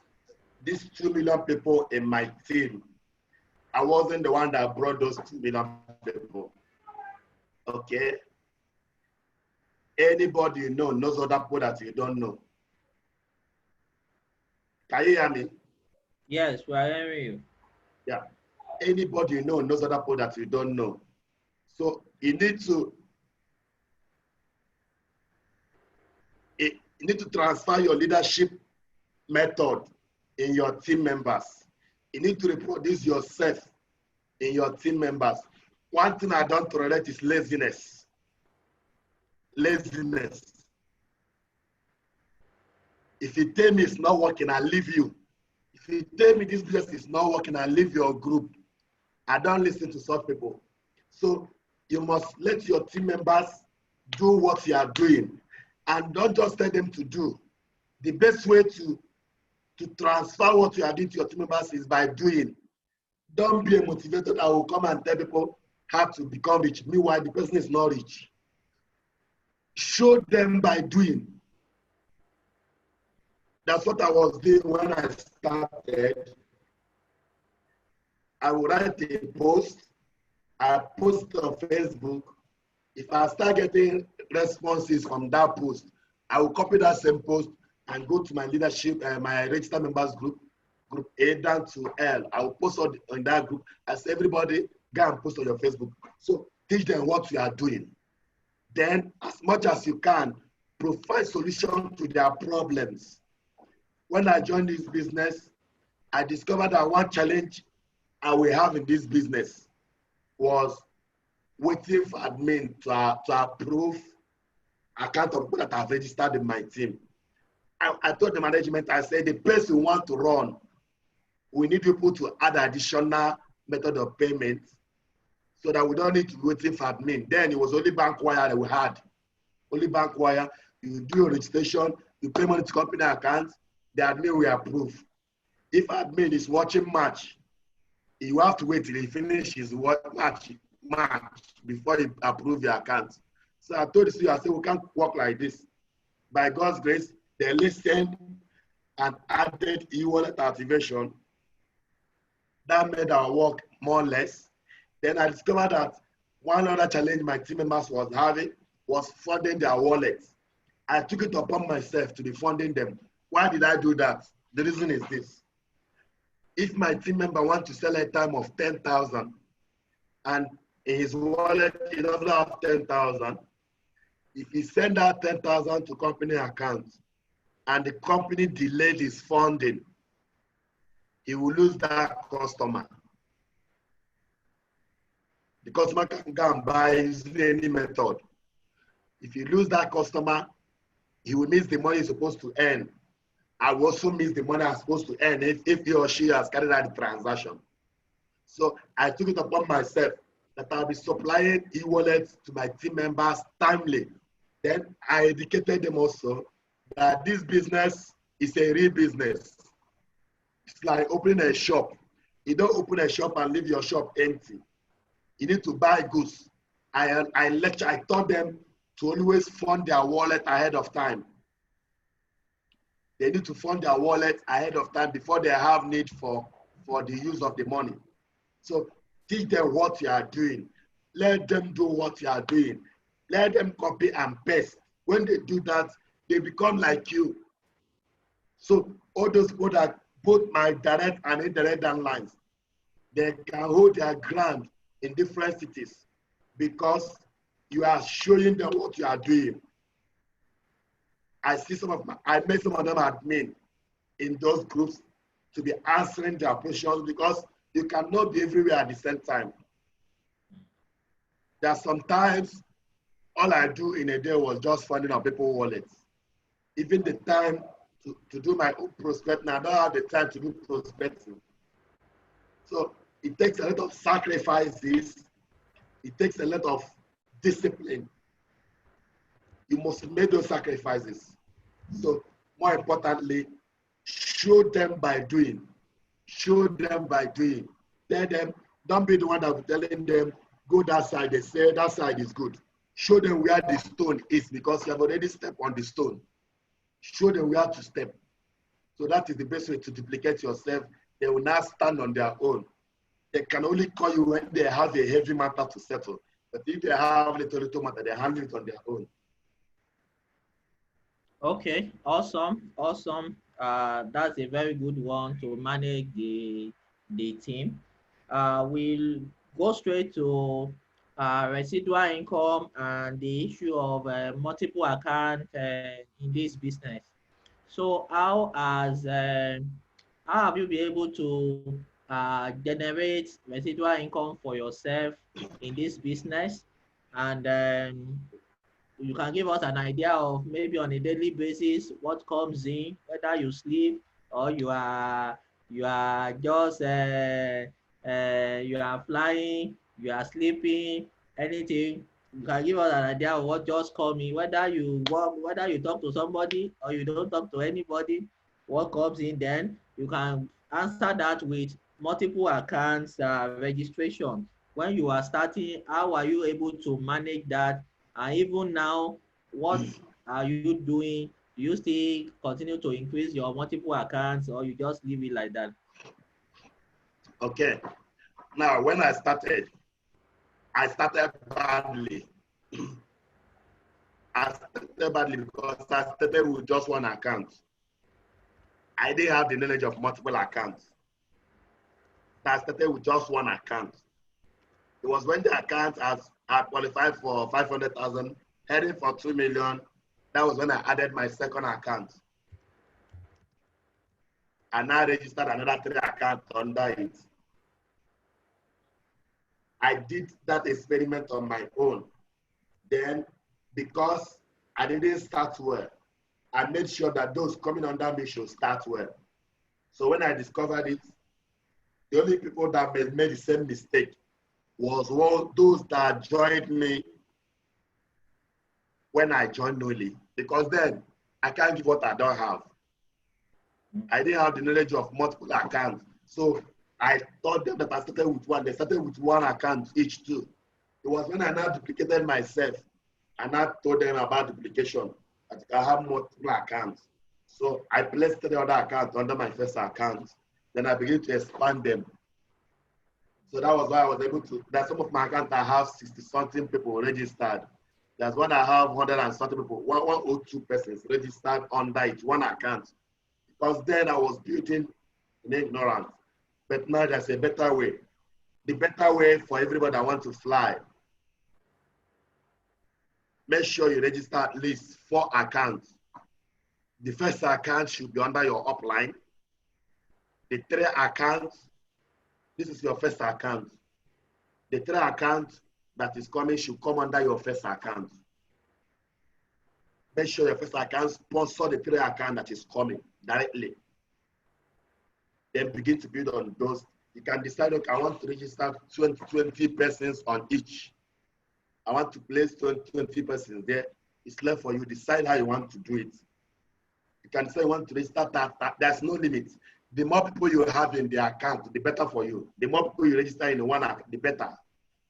these 2 million people in my team, I wasn't the one that brought those 2 million people. Okay? Anybody you know knows other people that you don't know. Can you hear me? Yes, we are hearing you. Yeah. Anybody you know knows other people that you don't know. So you need to transfer your leadership method in your team members. You need to reproduce yourself in your team members. One thing I don't tolerate is laziness. Laziness. If you tell me it's not working, I'll leave you. If you tell me this business is not working, I'll leave your group. I don't listen to such people. So you must let your team members do what you are doing, and don't just tell them to do. The best way to transfer what you are doing to your team members is by doing. Don't be a motivator that will come and tell people how to become rich. Meanwhile, the person is not rich. Show them by doing. That's what I was doing when I started. I would write a post. I post it on Facebook. If I start getting responses from that post, I will copy that same post and go to my leadership, my registered members group A down to L. I will post on that group. As everybody, go and post on your Facebook. So teach them what you are doing. Then, as much as you can, provide solution to their problems. When I joined this business, I discovered that one challenge I will have in this business was waiting for admin to approve account of people that have registered in my team. I told the management, I said, the place we want to run, we need people to add additional method of payment so that we don't need to be waiting for admin. Then it was only bank wire that we had. Only bank wire. You do your registration, you pay money to company accounts, the admin will approve. If admin is watching match You have to wait till he finishes what March before he approve your account. So I told you, I said, we can't work like this. By God's grace, they listened and added e-wallet activation. That made our work more or less. Then I discovered that one other challenge my team members was having was funding their wallets. I took it upon myself to be funding them. Why did I do that? The reason is this. If my team member wants to sell a time of 10,000 and in his wallet he doesn't have 10,000, if he send out 10,000 to company account and the company delayed his funding, he will lose that customer. The customer can go and buy using any method. If you lose that customer, he will miss the money he's supposed to earn. I will also miss the money I'm supposed to earn if he or she has carried out the transaction. So I took it upon myself that I'll be supplying e-wallets to my team members timely. Then I educated them also that this business is a real business. It's like opening a shop. You don't open a shop and leave your shop empty. You need to buy goods. I taught them to always fund their wallet ahead of time. They need to fund their wallet ahead of time before they have need for the use of the money. So teach them what you are doing. Let them do what you are doing. Let them copy and paste. When they do that, they become like you. So all those people that both my direct and indirect downlines, they can hold their ground in different cities because you are showing them what you are doing. I met some of them admin in those groups to be answering their questions because you cannot be everywhere at the same time. There are sometimes all I do in a day was just funding on people's wallets. Even the time to do my own prospecting, I don't have the time to do prospecting. So it takes a lot of sacrifices. It takes a lot of discipline. You must make those sacrifices. So more importantly, show them by doing. Show them by doing. Tell them, don't be the one that will be telling them, go that side. They say that side is good. Show them where the stone is because you have already stepped on the stone. Show them where to step. So that is the best way to duplicate yourself. They will not stand on their own. They can only call you when they have a heavy matter to settle. But if they have little matter, they handle it on their own. Okay, awesome. That's a very good one to manage the team. We'll go straight to residual income and the issue of multiple accounts in this business. So how have you been able to generate residual income for yourself in this business? And you can give us an idea of maybe on a daily basis what comes in, whether you sleep or you are just you are flying, you are sleeping, anything. You can give us an idea of what just comes in, whether you work, whether you talk to somebody or you don't talk to anybody, what comes in. Then you can answer that with multiple accounts registration. When you are starting, how are you able to manage that? And even now, what are you doing? Do you still continue to increase your multiple accounts or you just leave it like that? Okay. Now, when I started badly. I started badly because I started with just one account. I didn't have the knowledge of multiple accounts. I started with just one account. It was when the account I qualified for 500,000, heading for 2 million. That was when I added my second account. And now registered another 3 accounts under it. I did that experiment on my own. Then, because I didn't start well, I made sure that those coming under me should start well. So when I discovered it, the only people that made the same mistake was those that joined me when I joined newly, because then I can't give what I don't have. I didn't have the knowledge of multiple accounts. So I told them that I started with one. They started with one account each too. It was when I now duplicated myself, and I told them about duplication. That I have multiple accounts. So I placed the other account under my first account. Then I began to expand them. So that was why I was able to, that some of my accounts I have 60-something people registered. There's one I have 100 and something people, 102 persons registered under each one account. Because then I was building in ignorance. But now there's a better way. The better way for everybody that wants to fly. Make sure you register at least 4 accounts. The first account should be under your upline. The 3 accounts, this is your first account. The 3 accounts that is coming should come under your first account. Make sure your first account sponsor the 3 account that is coming directly. Then begin to build on those. You can decide, okay, I want to register 20 persons on each. I want to place 20 persons there. It's left for you. Decide how you want to do it. You can say you want to register that. There's no limit. The more people you have in the account, the better for you. The more people you register in one account, the better.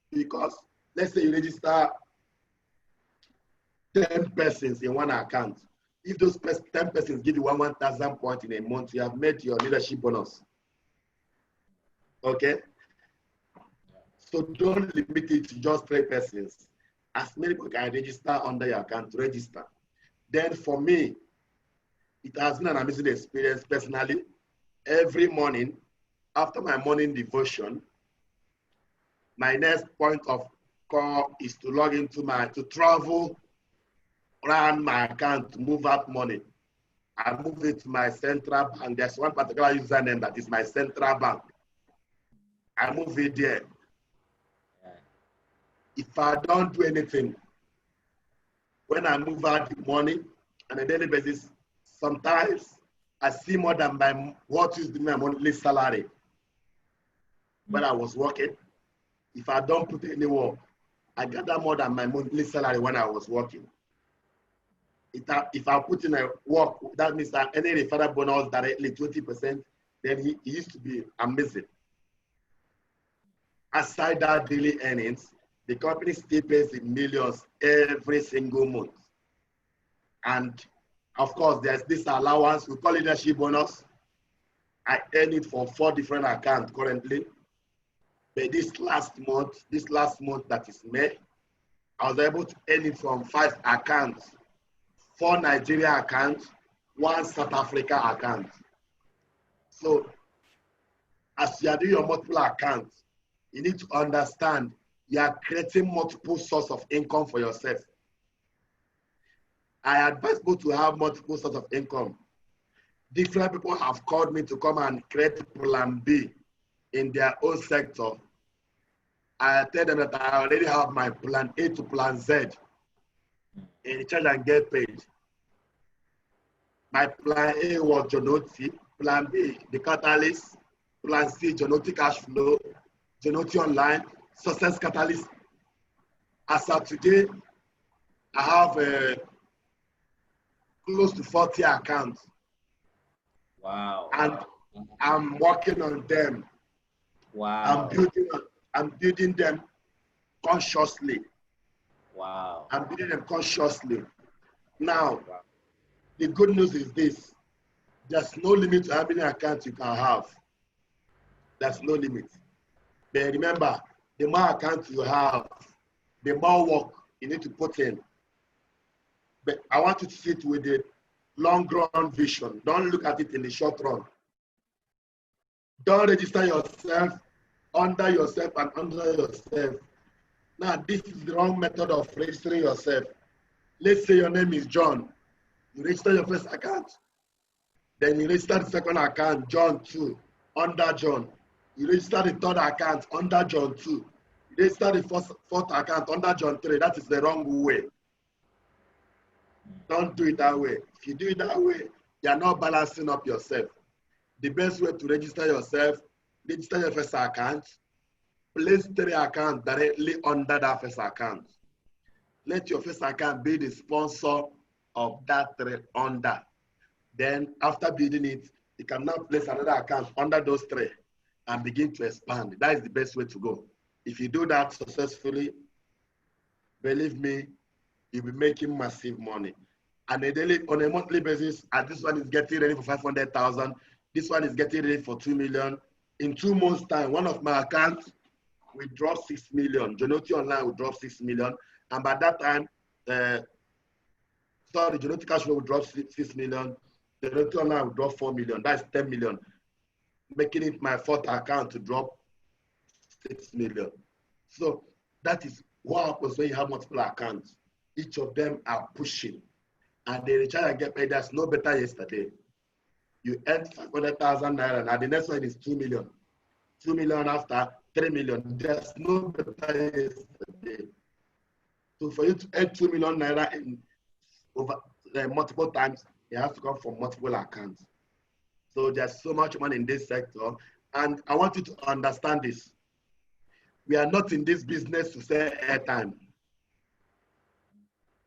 Because let's say you register 10 persons in one account. If those 10 persons give you 1,000 points in a month, you have made your leadership bonus. Okay? So don't limit it to just 3 persons. As many people can register under your account, register. Then for me, it has been an amazing experience personally. Every morning, after my morning devotion, my next point of call is to log into to travel around my account to move out money. I move it to my central bank. There's one particular username that is my central bank. I move it there. If I don't do anything, when I move out the money on a daily basis, sometimes I see more than what is my monthly salary when I was working. If I don't put any work, I gather more than my monthly salary when I was working. If I put in a work, that means that any referral bonus directly 20%, then he used to be amazing. Aside that daily earnings, the company still pays in millions every single month. And of course, there's this allowance, we call it leadership bonus. I earn it for 4 different accounts currently. But this last month that is May, I was able to earn it from 5 accounts, 4 Nigeria accounts, 1 South Africa account. So as you are doing your multiple accounts, you need to understand you are creating multiple sources of income for yourself. I advise people to have multiple sources of income. Different people have called me to come and create plan B in their own sector. I tell them that I already have my plan A to plan Z in Recharge and Get Paid. My plan A was johnoti, plan B, the catalyst, plan C, johnoti cash flow, johnoti online, success catalyst. As of today, I have close to 40 accounts. Wow. And I'm working on them. Wow. I'm building them consciously. Wow. I'm building them consciously. Now, Wow. the good news is this. There's no limit to how many accounts you can have. There's no limit. But remember, the more accounts you have, the more work you need to put in. But I want you to see it with the long-run vision. Don't look at it in the short run. Don't register yourself under yourself and under yourself. Now, this is the wrong method of registering yourself. Let's say your name is John. You register your first account. Then you register the second account, John 2, under John. You register the third account under John 2. You register the fourth account under John 3. That is the wrong way. Don't do it that way. If you do it that way, you are not balancing up yourself. The best way to register yourself, register your first account, place 3 accounts directly under that first account. Let your first account be the sponsor of that 3 under. Then after building it, you can now place another account under those 3. and begin to expand. That is the best way to go. If you do that successfully, believe me, you'll be making massive money. And on a monthly basis, this one is getting ready for 500,000. This one is getting ready for 2 million. In 2 months' time, one of my accounts will drop 6 million. Johnoti Online will drop 6 million. And by that time, Johnoti Cash Flow will drop 6 million. Johnoti Online will drop 4 million. That's 10 million. Making it my 4th account to drop 6 million. So that is what happens when you have multiple accounts. Each of them are pushing. And the recharge and get paid, that's no better yesterday. You earn 500,000 naira, and the next one is 2 million. 2 million after 3 million. There's no better yesterday. So for you to earn 2 million naira in over multiple times, it has to come from multiple accounts. So there's so much money in this sector. And I want you to understand this. We are not in this business to sell airtime.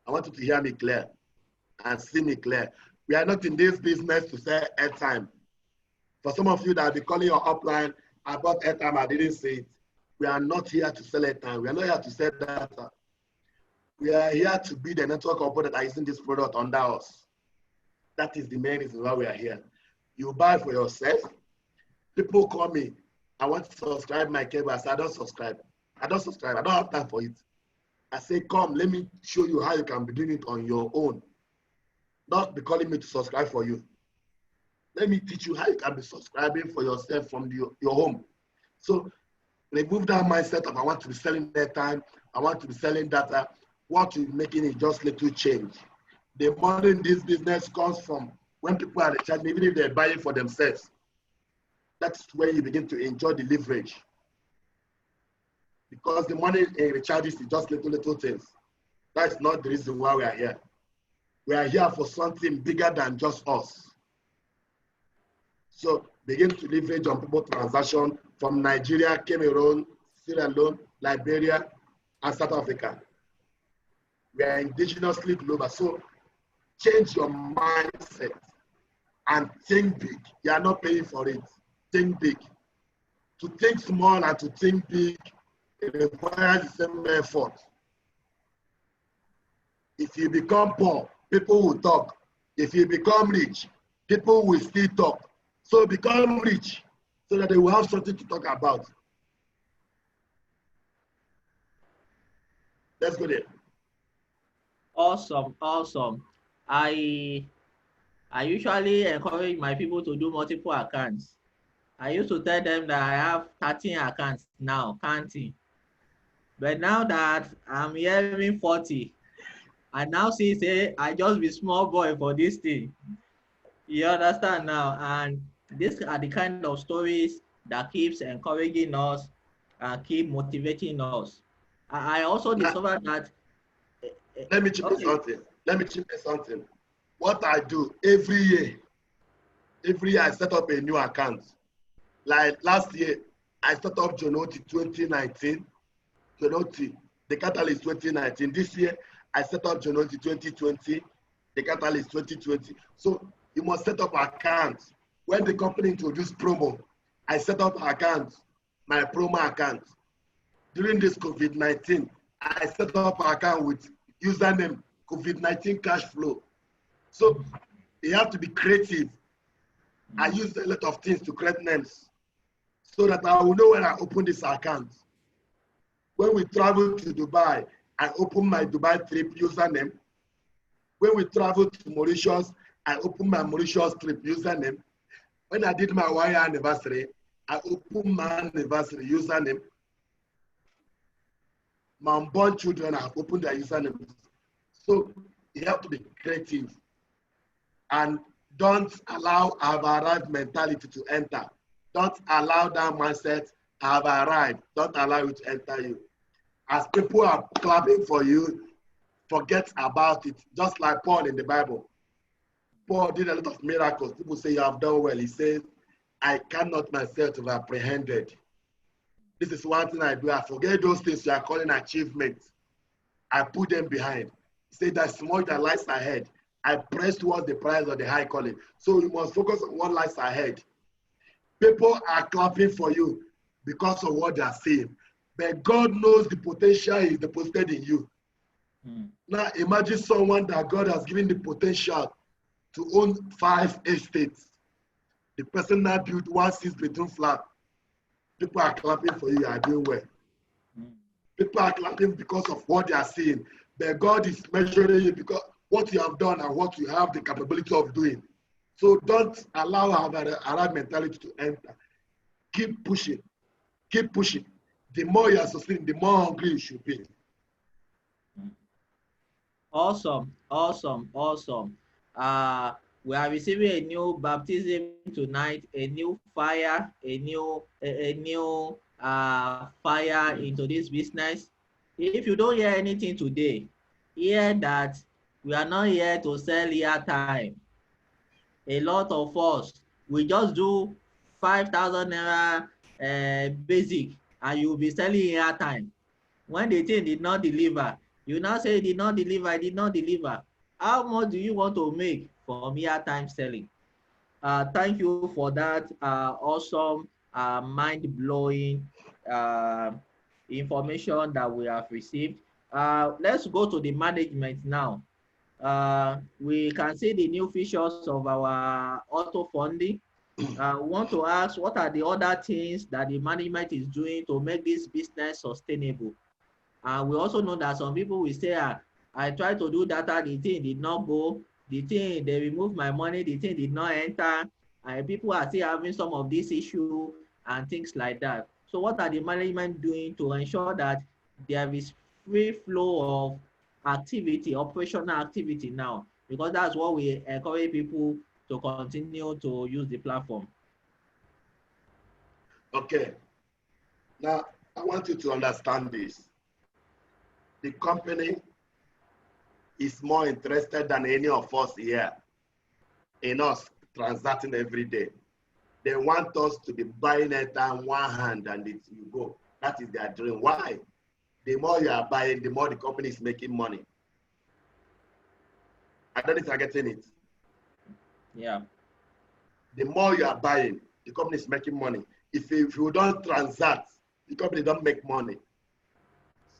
I want you to hear me clear and see me clear. We are not in this business to sell airtime. For some of you that will be calling your upline, I bought airtime, I didn't say it. We are not here to sell airtime. We are not here to sell data. We are here to be the network operator that are using this product under us. That is the main reason why we are here. You buy for yourself. People call me, I want to subscribe my cable. I say, I don't subscribe. I don't subscribe. I don't have time for it. I say, come, let me show you how you can be doing it on your own. Not be calling me to subscribe for you. Let me teach you how you can be subscribing for yourself from your home. So remove that mindset of I want to be selling airtime, I want to be selling data. What you're making is just little change. The money in this business comes from when people are recharging, even if they're buying for themselves. That's where you begin to enjoy the leverage. Because the money in recharges is just little things. That's not the reason why we are here. We are here for something bigger than just us. So begin to leverage on people transaction from Nigeria, Cameroon, Sierra Leone, Liberia, and South Africa. We are indigenously global. So change your mindset and think big. You are not paying for it. Think big. To think small and to think big, it requires the same effort. If you become poor, people will talk. If you become rich, people will still talk. So become rich so that they will have something to talk about. Let's go there. Awesome, awesome. I usually encourage my people to do multiple accounts. I used to tell them that I have 13 accounts now, counting. But now that I'm hearing 40, I now see, say, I just be small boy for this thing. You understand now? And these are the kind of stories that keeps encouraging us and keep motivating us. I also discovered that. Let me chip in something. Let me chip in something. What I do every year I set up a new account. Like last year, I set up Johnoti 2019. Johnoti, the catalyst 2019. This year, I set up Johnoti 2020. The catalyst 2020. So you must set up accounts. When the company introduced promo, I set up accounts, my promo account. During this COVID-19, I set up an account with username COVID-19 cash flow. So you have to be creative. I use a lot of things to create names so that I will know when I open this account. When we travel to Dubai, I open my Dubai trip username. When we travel to Mauritius, I open my Mauritius trip username. When I did my 1-year anniversary, I opened my anniversary username. My unborn children have opened their username. So you have to be creative and don't allow have arrived mentality to enter. Don't allow that mindset have arrived. Don't allow it to enter you. As people are clapping for you, forget about it. Just like Paul in the Bible. Paul did a lot of miracles. People say you have done well. He says, I cannot myself have apprehended. This is one thing I do. I forget those things you are calling achievements. I put them behind. Say that small that lies ahead. I press towards the prize of the high calling. So you must focus on what lies ahead. People are clapping for you because of what they are saying. But God knows the potential He deposited in you. Now imagine someone that God has given the potential to own 5 estates. The person now built 1 6-bedroom flat. People are clapping for you, you are doing well. People are clapping because of what they are seeing. But God is measuring you because what you have done and what you have the capability of doing. So don't allow our mentality to enter. Keep pushing. Keep pushing. The more you are succeeding, the more hungry you should be. Awesome, awesome, awesome. We are receiving a new baptism tonight, a new fire, a new fire into this business. If you don't hear anything today, hear that we are not here to sell airtime. A lot of us, we just do 5,000 naira basic, and you will be selling airtime. When the thing did not deliver, you now say it did not deliver, it did not deliver. How much do you want to make from airtime selling? Thank you for that awesome, mind-blowing information that we have received. Let's go to the management now. We can see the new features of our auto funding. We want to ask, what are the other things that the management is doing to make this business sustainable? We also know that some people will say, I tried to do data, the thing did not go, the thing, they removed my money, the thing did not enter. People are still having some of these issues and things like that. So what are the management doing to ensure that there is free flow of activity, operational activity now? Because that's what we encourage people to continue to use the platform. Okay. Now, I want you to understand this. The company is more interested than any of us here in us transacting every day. They want us to be buying it on one hand and it will go. That is their dream. Why? The more you are buying, the more the company is making money. I don't know if you're getting it. Yeah. The more you are buying, the company is making money. If you don't transact, the company don't make money.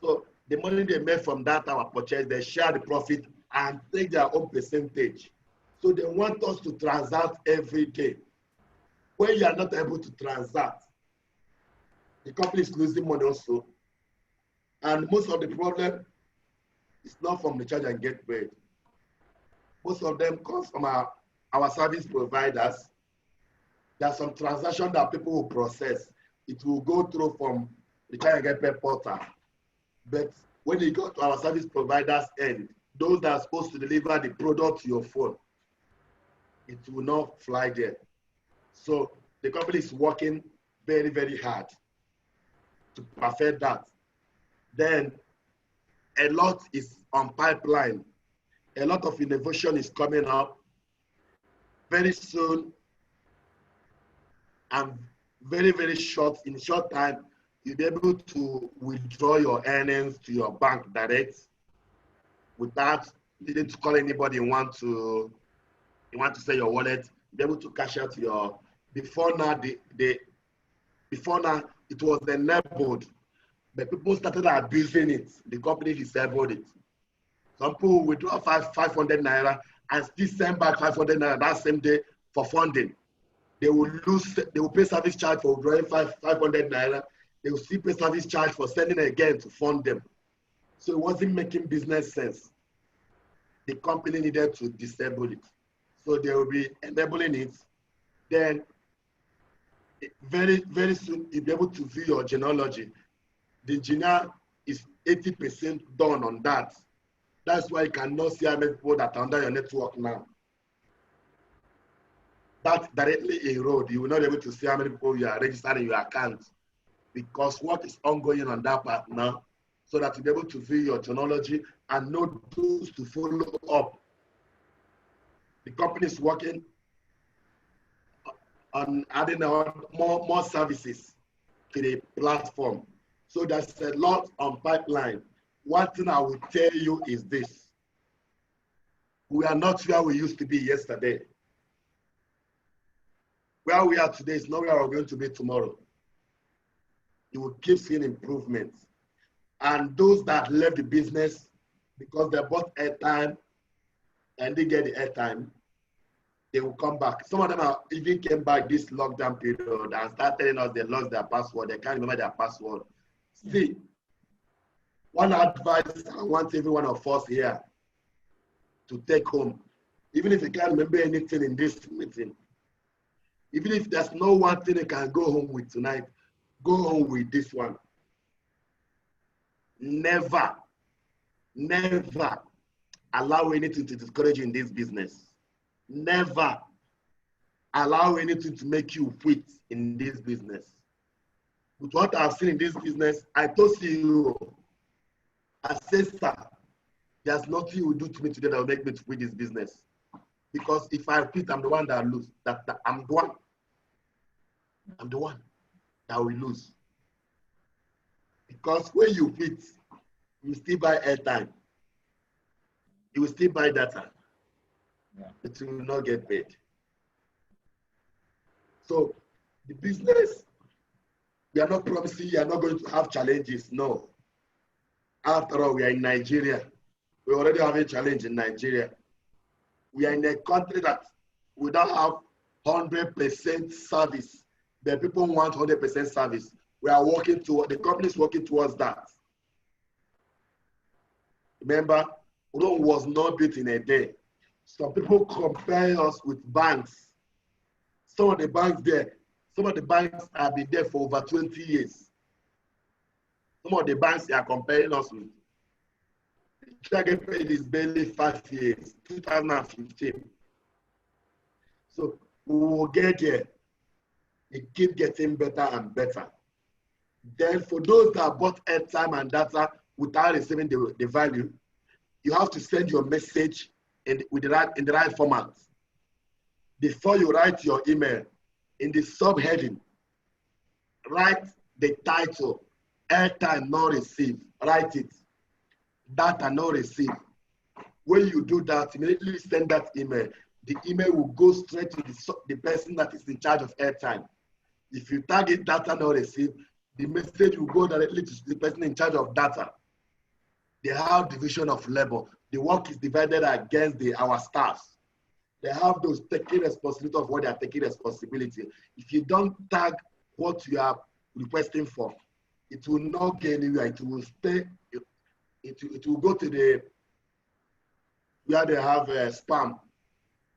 So the money they make from that our purchase, they share the profit and take their own percentage. So they want us to transact every day. When you are not able to transact, the company is losing money also. And most of the problem is not from Rechargeandgetpaid. Most of them comes from our service providers. There are some transactions that people will process. It will go through from the Rechargeandgetpaid portal. But when you go to our service providers end, those that are supposed to deliver the product to your phone, it will not fly there. So the company is working very, very hard to perfect that. Then a lot is on pipeline. A lot of innovation is coming up. Very soon, and very, very short, in short time, you'll be able to withdraw your earnings to your bank direct without needing to call anybody you want to sell your wallet. Be able to cash out your, before now it was enabled, but people started abusing it. The company disabled it. Some people withdraw 500 naira and still send back 500 naira that same day for funding. They will pay service charge for withdrawing 500 naira. They will still pay service charge for sending again to fund them. So it wasn't making business sense. The company needed to disable it. So they will be enabling it. Then very, very soon you'll be able to view your genealogy. The engineer is 80% done on that. That's why you cannot see how many people that are under your network now. That directly erode. You will not be able to see how many people you are registered in your account, because work is ongoing on that part now, so that you'll be able to view your genealogy and know those to follow up. The company is working on adding on more services to the platform. So there's a lot on pipeline. One thing I will tell you is this: we are not where we used to be yesterday. Where we are today is not where we're going to be tomorrow. You will keep seeing improvements. And those that left the business because they bought airtime and they get the airtime, they will come back. Some of them are even came back this lockdown period and started telling us they lost their password. They can't remember their password. See, one advice I want every one of us here to take home, even if you can't remember anything in this meeting, even if there's no one thing you can go home with tonight, go home with this one. Never, never allow anything to discourage you in this business. Never allow anything to make you quit in this business. With what I've seen in this business, I told you, I said, sir, there's nothing you will do to me today that will make me to quit this business. Because if I quit, I'm the one that will lose. I'm the one. I'm the one that will lose. Because when you quit, you still buy airtime. You will still buy data. Yeah. It will not get paid. So the business, we are not promising you are not going to have challenges. No. After all, we are in Nigeria. We already have a challenge in Nigeria. We are in a country that we don't have 100% service. The people want 100% service. We are working toward, the company is working towards that. Remember, Rome was not built in a day. Some people compare us with banks. Some of the banks have been there for over 20 years. Some of the banks they are comparing us with. Rechargeandgetpaid is barely 5 years, 2015. So we will get there. It keeps getting better and better. Then for those that bought airtime and data without receiving the value, you have to send your message in the right format. Before you write your email, in the subheading, write the title, airtime not received. Write it. Data not received. When you do that, immediately send that email. The email will go straight to the person that is in charge of airtime. If you target data not received, the message will go directly to the person in charge of data. They have division of labor. The work is divided against our staffs. They have those taking responsibility of what they are taking responsibility. If you don't tag what you are requesting for, it will not get anywhere. It will stay. It will go to the where they have spam.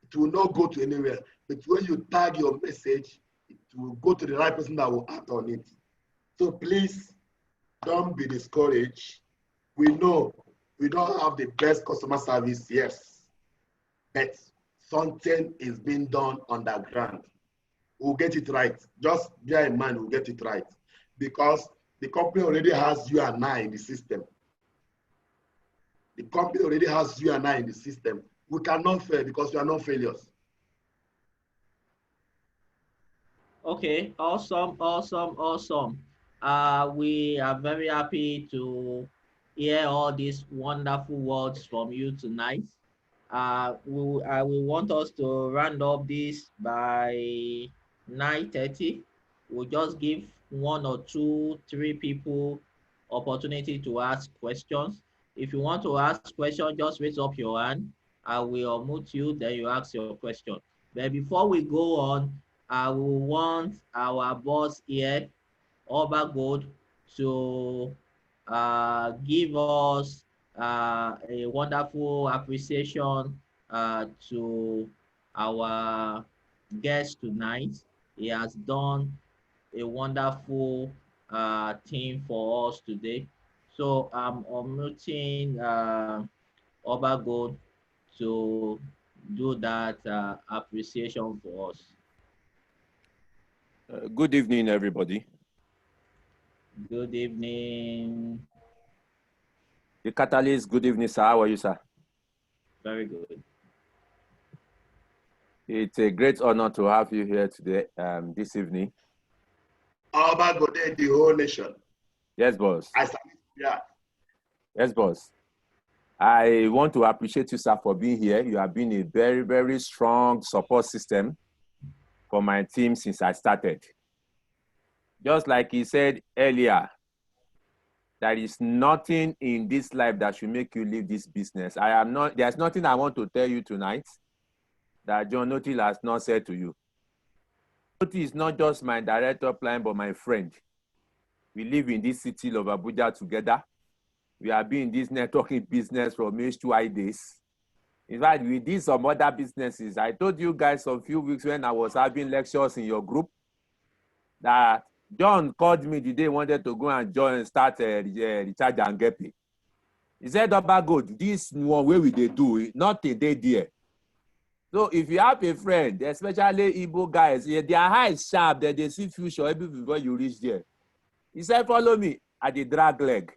It will not go to anywhere. But when you tag your message, it will go to the right person that will act on it. So please don't be discouraged. We know we don't have the best customer service, yes, but something is being done underground. We'll get it right. Just bear in mind, we'll get it right. Because the company already has you and I in the system. The company already has you and I in the system. We cannot fail because we are not failures. Okay, awesome. We are very happy to hear all these wonderful words from you tonight. We want us to round up this by 9:30. We'll just give 1 or 2, 3 people opportunity to ask questions. If you want to ask questions, just raise up your hand. I will unmute you, then you ask your question. But before we go on, I will want our boss here, Oba Gold, to give us a wonderful appreciation to our guest tonight. He has done a wonderful thing for us today. So I'm unmuting Oba Gold to do that appreciation for us. Good evening, everybody. Good evening. The Catalyst, good evening, sir. How are you, sir? Very good. It's a great honor to have you here today, this evening. How about the whole nation? Yes, boss. Yeah. Yes, boss. I want to appreciate you, sir, for being here. You have been a very, very strong support system for my team since I started. Just like he said earlier, there is nothing in this life that should make you leave this business. There's nothing I want to tell you tonight that Johnoti has not said to you. Johnoti is not just my direct upline, but my friend. We live in this city of Abuja together. We have been in this networking business from H2I days. In fact, we did some other businesses. I told you guys a few weeks when I was having lectures in your group that John called me the day he wanted to go and join and start Rechargeandgetpaid. He said, Good, this one way we they do, not a day there. So if you have a friend, especially Igbo guys, their eyes sharp, that they see future even before you reach there. He said, follow me at the drag leg.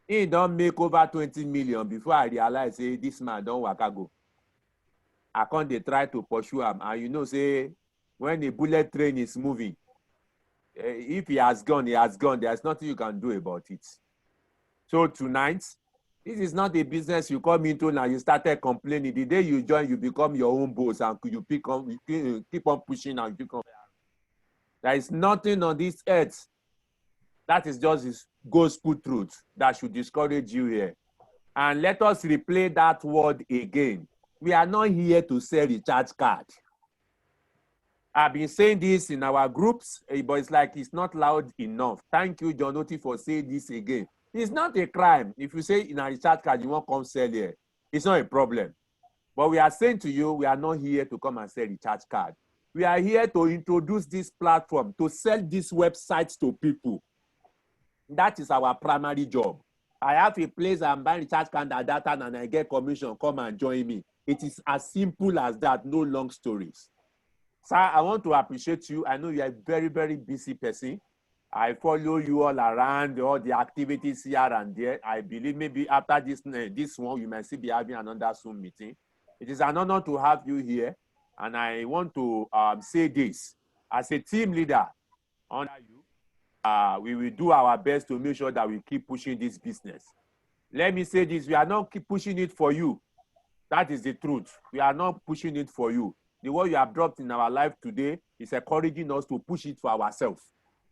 He don't make over 20 million before I realize, say, this man don't work go. I can't try to pursue him. And you know, say, when the bullet train is moving, if he has gone, he has gone. There's nothing you can do about it. So tonight, this is not a business you come into now. You started complaining. The day you join, you become your own boss and you keep on pushing and pick on. There is nothing on this earth that is just this gospel truth that should discourage you here. And let us replay that word again. We are not here to sell recharge card. I've been saying this in our groups, but it's like it's not loud enough. Thank you, Johnoti, for saying this again. It's not a crime. If you say in a recharge card, you won't come sell here. It's not a problem. But we are saying to you, we are not here to come and sell recharge card. We are here to introduce this platform, to sell these websites to people. That is our primary job. I have a place I'm buying recharge card at that time and I get commission, come and join me. It is as simple as that, no long stories. Sir, I want to appreciate you. I know you are a very, very busy person. I follow you all around, all the activities here and there. I believe maybe after this one, you might still be having another Zoom meeting. It is an honor to have you here. And I want to say this. As a team leader under you, we will do our best to make sure that we keep pushing this business. Let me say this. We are not keep pushing it for you. That is the truth. We are not pushing it for you. The word you have dropped in our life today is encouraging us to push it for ourselves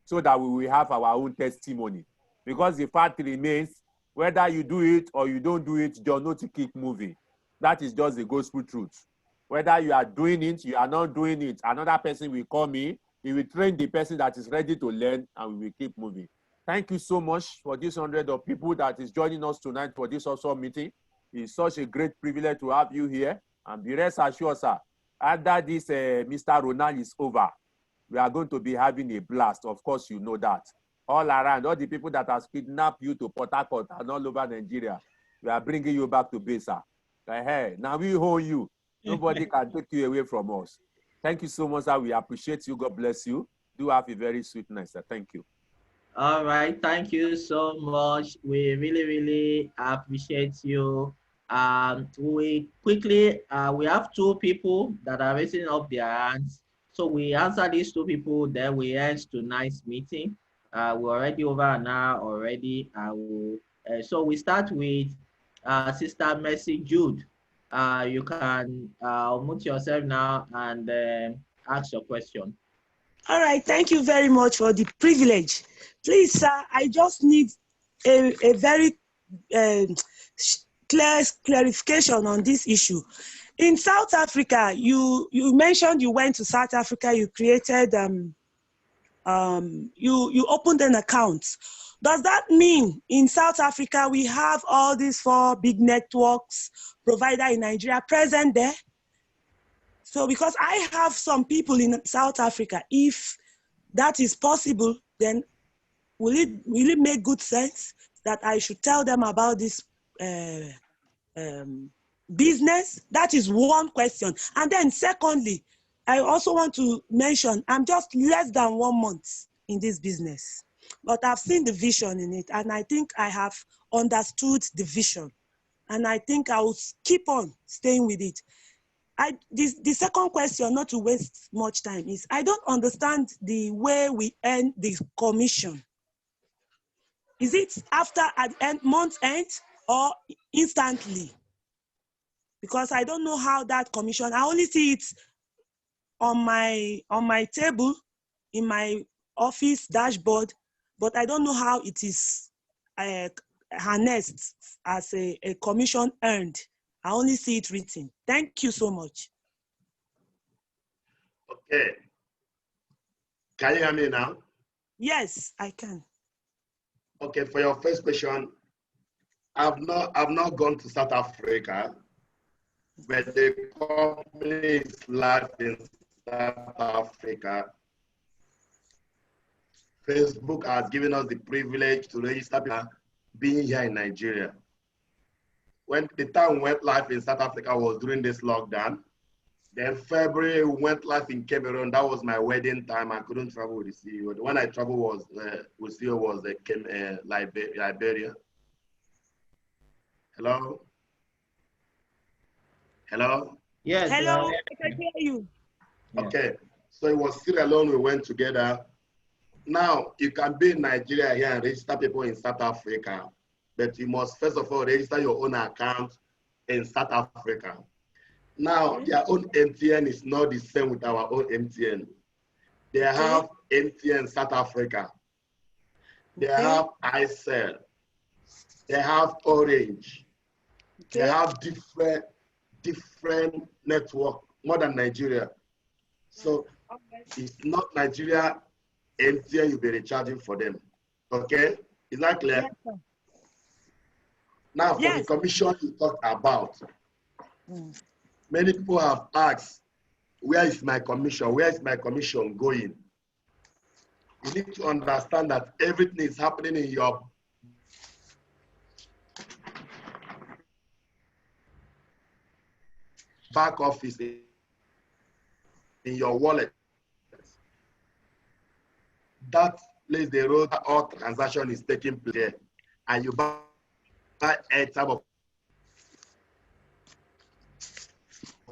so that we will have our own testimony. Because the fact remains, whether you do it or you don't do it, you're not to keep moving. That is just the gospel truth. Whether you are doing it, you are not doing it, another person will come in, he will train the person that is ready to learn, and we will keep moving. Thank you so much for this 100 of people that is joining us tonight for this awesome meeting. It's such a great privilege to have you here. And be rest assured, sir, after this Mr. Ronald is over, we are going to be having a blast. Of course, you know that. All around, all the people that have kidnapped you to Port Harcourt and all over Nigeria, we are bringing you back to base, sir. Like, hey, now we hold you. Nobody can take you away from us. Thank you so much, sir. We appreciate you. God bless you. Do have a very sweet night, sir. Thank you. All right. Thank you so much. We really, really appreciate you. We quickly, we have two people that are raising up their hands. So we answer these two people, then we end tonight's meeting. We're already over an hour already. So we start with Sister Mercy Jude. You can unmute yourself now and ask your question. All right, thank you very much for the privilege. Please, sir, I just need a very clear clarification on this issue. In South Africa, you mentioned you went to South Africa, you created, you opened an account. Does that mean in South Africa, we have all these 4 big networks provider in Nigeria present there? So because I have some people in South Africa, if that is possible, then will it make good sense that I should tell them about this business? That is one question. And then secondly, I also want to mention, I'm just less than 1 month in this business, but I've seen the vision in it. And I think I have understood the vision. And I think I will keep on staying with it. The second question, not to waste much time, is I don't understand the way we earn the commission. Is it after at end, month end or instantly? Because I don't know how that commission, I only see it on my table in my office dashboard, but I don't know how it is harnessed as a commission earned. I only see it written. Thank you so much. Okay. Can you hear me now? Yes, I can. Okay, for your first question, I've not gone to South Africa, but the company is live in South Africa. Facebook has given us the privilege to register people being here in Nigeria. When the time we went live in South Africa was during this lockdown. Then February we went live in Cameroon. That was my wedding time. I couldn't travel with the CEO. The one I traveled was with CEO was Liberia. Hello. Hello. Yes. Hello, I can hear you. Okay. So it was Sierra Leone. We went together. Now you can be in Nigeria here and register people in South Africa, but you must first of all register your own account in South Africa. Now, their own MTN is not the same with our own MTN. They have MTN South Africa. They have iCell. They have Orange. They have different network, more than Nigeria. So it's not Nigeria MTN you'll be recharging for them. Okay? Is that clear? Yes, now, for the commission you talked about, many people have asked, where is my commission? Where is my commission going? You need to understand that everything is happening in your back office, in your wallet. That plays the role that all transaction is taking place there. And you buy a type of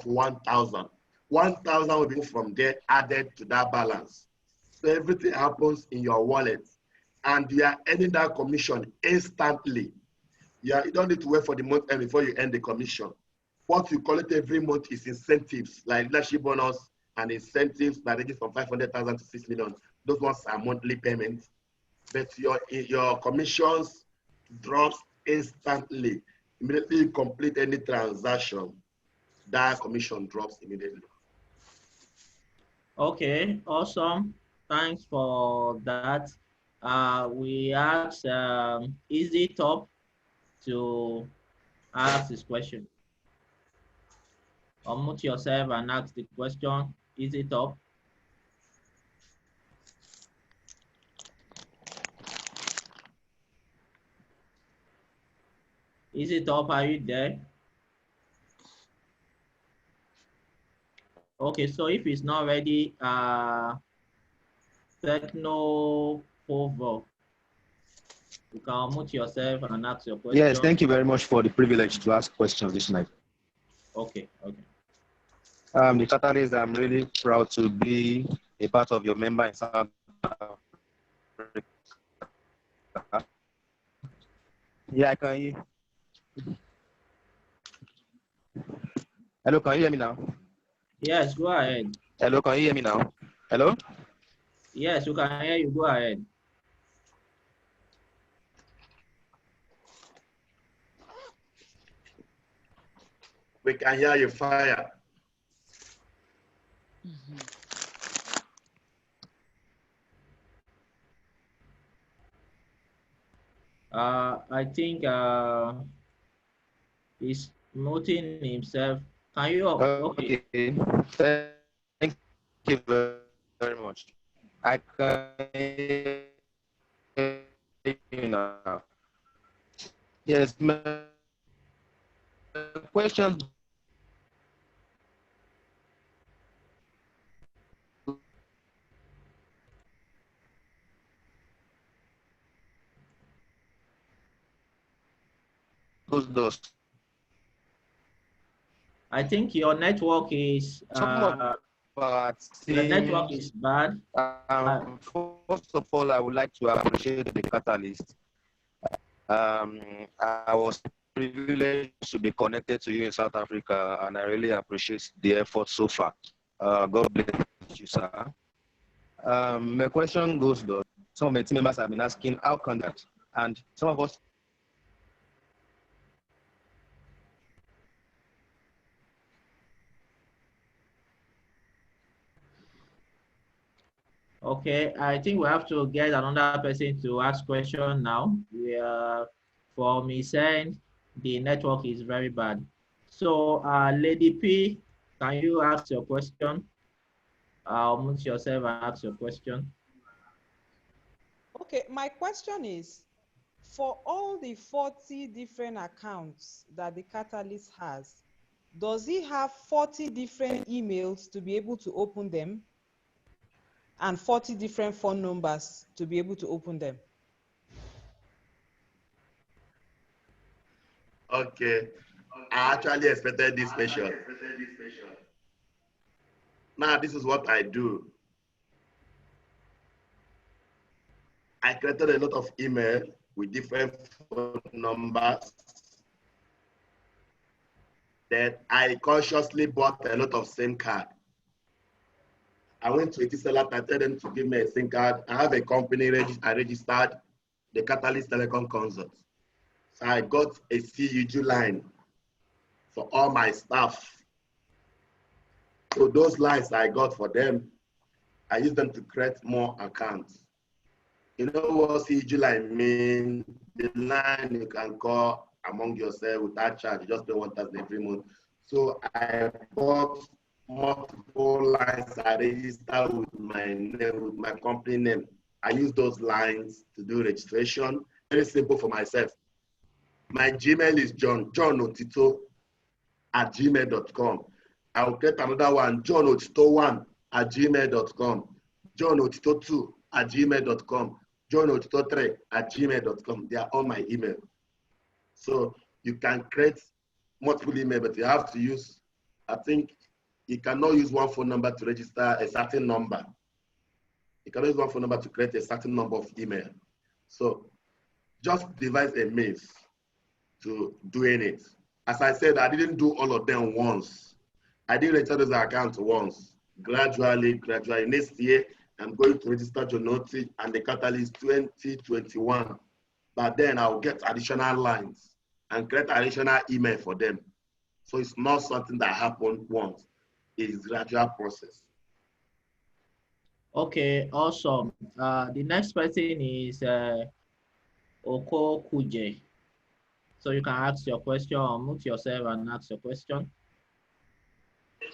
1,000. 1,000 will be from there added to that balance. So everything happens in your wallet. And you are earning that commission instantly. You don't need to wait for the month end before you earn the commission. What you collect every month is incentives, like leadership bonus and incentives that range from 500,000 to 6 million. Those ones are monthly payments. But your commissions drops instantly. Immediately you complete any transaction, that commission drops immediately. Okay, awesome. Thanks for that. We asked Easy Top to ask this question. Unmute yourself and ask the question. Easy Top. Easy Top, are you there? Okay, so if it's not ready, Techno Povo, you can unmute yourself and ask your question. Yes, thank you very much for the privilege to ask questions this night. Okay, okay. The catalyst, I'm really proud to be a part of your member in South Africa. Yeah, I can hear. Hello, can you hear me now? Yes, go ahead. Hello, can you hear me now? Hello? Yes, we can hear you. Go ahead. We can hear you fire. I think he's muting himself. Can you? Okay. Thank you very much. I can hear you now. Yes, my question. I think your network is the network is bad. First of all, I would like to appreciate the catalyst. I was privileged to be connected to you in South Africa, and I really appreciate the effort so far. God bless you, sir. My question goes though. Some of my team members have been asking how can that, and some of us. Okay, I think we have to get another person to ask question now. We are, for me saying the network is very bad. So, Lady P, can you ask your question? Mute yourself and ask your question. Okay, my question is, for all the 40 different accounts that the Catalyst has, does he have 40 different emails to be able to open them and 40 different phone numbers to be able to open them? Okay, I actually expected this question. Now, this is what I do. I created a lot of email with different phone numbers. That I consciously bought a lot of SIM card. I went to a seller, I told them to give me a SIM card. I have a company I registered, the Catalyst Telecom Consult. So I got a CUG line for all my staff. So those lines I got for them, I use them to create more accounts. You know what CUG line means? The line you can call among yourself without charge. You just pay 1,000 every month. So I bought multiple lines I registered with my name, with my company name. I use those lines to do registration. Very simple for myself. My Gmail is johnotito@gmail.com. I'll get another one, johnotito1@gmail.com, johnotito2@gmail.com, johnotito3@gmail.com. They are all my email. So you can create multiple email, but you have to use, I think you cannot use one phone number to register a certain number. You cannot use one phone number to create a certain number of email. So just devise a means to doing it. As I said, I didn't do all of them once. I didn't register those accounts once. Gradually. Next year, I'm going to register johnoti and the Catalyst 2021. But then I'll get additional lines and create additional email for them. So it's not something that happened once. It's a gradual process. Okay, awesome. The next person is Oko Kuje. So you can ask your question, unmute yourself and ask your question.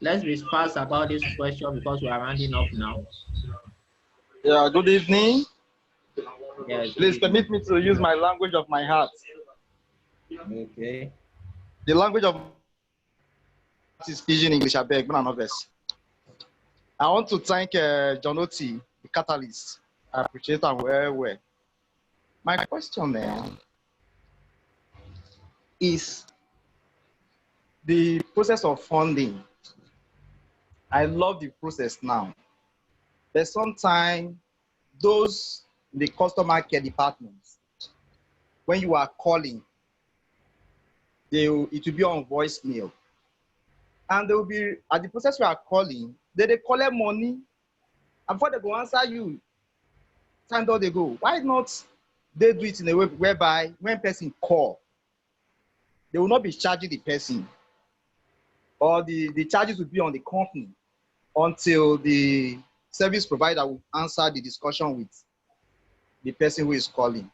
Let's be fast about this question because we are rounding up now. Yeah, good evening. Yes. Please permit me to use my language of my heart. Okay. The language of is Pidgin English, I beg, I want to thank Johnoti, the Catalyst. I appreciate them very well. My question then is the process of funding. I love the process now. But sometimes those in the customer care departments, when you are calling, it will be on voicemail. And they will be, at the process you are calling, they collect money. And before they go answer you, time down they go. Why not they do it in a way whereby when person call, they will not be charging the person, or the charges will be on the company until the service provider will answer the discussion with the person who is calling.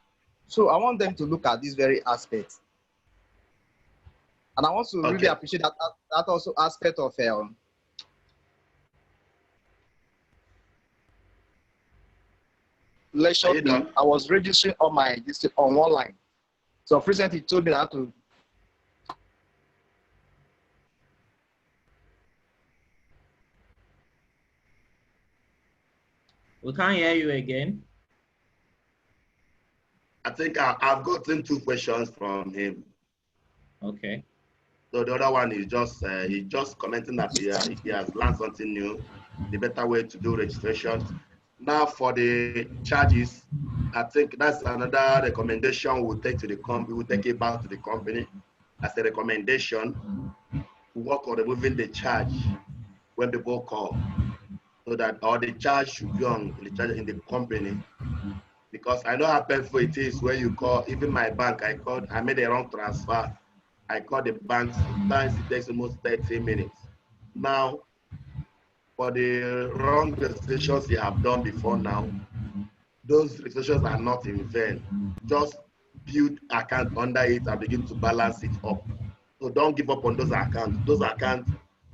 So I want them to look at this very aspect. And I want to really appreciate that also aspect of I was registering on my on one line. So recently he told me that I have to. We can't hear you again. I think I've gotten 2 questions from him. Okay. So the other one is just he's just commenting that he has learned something new, the better way to do registration. Now for the charges, I think that's another recommendation we'll take to the company. We'll take it back to the company as a recommendation to work on removing the charge when people call, so that all the charge should be on the charge in the company. Because I know how painful it is when you call, even my bank, I made a wrong transfer. I called the bank, sometimes it takes almost 30 minutes. Now, for the wrong registrations you have done before now, those registrations are not in vain. Just build account under it and begin to balance it up. So don't give up on those accounts. Those accounts,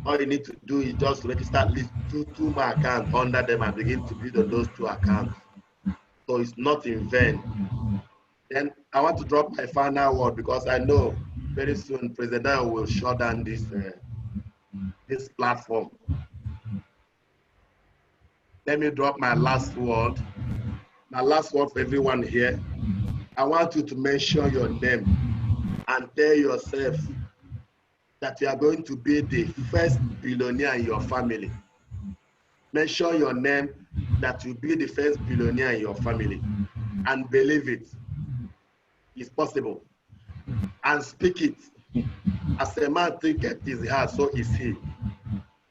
all you need to do is just register at least two more accounts under them and begin to build on those 2 accounts. So it's not in vain. Then I want to drop my final word because I know very soon Presidentdayo will shut down this platform. Let me drop my last word. My last word for everyone here. I want you to mention your name and tell yourself that you are going to be the first billionaire in your family. Mention your name that you'll be the first billionaire in your family. And believe it. It's possible. And speak it. As a man thinketh in his heart, so is he.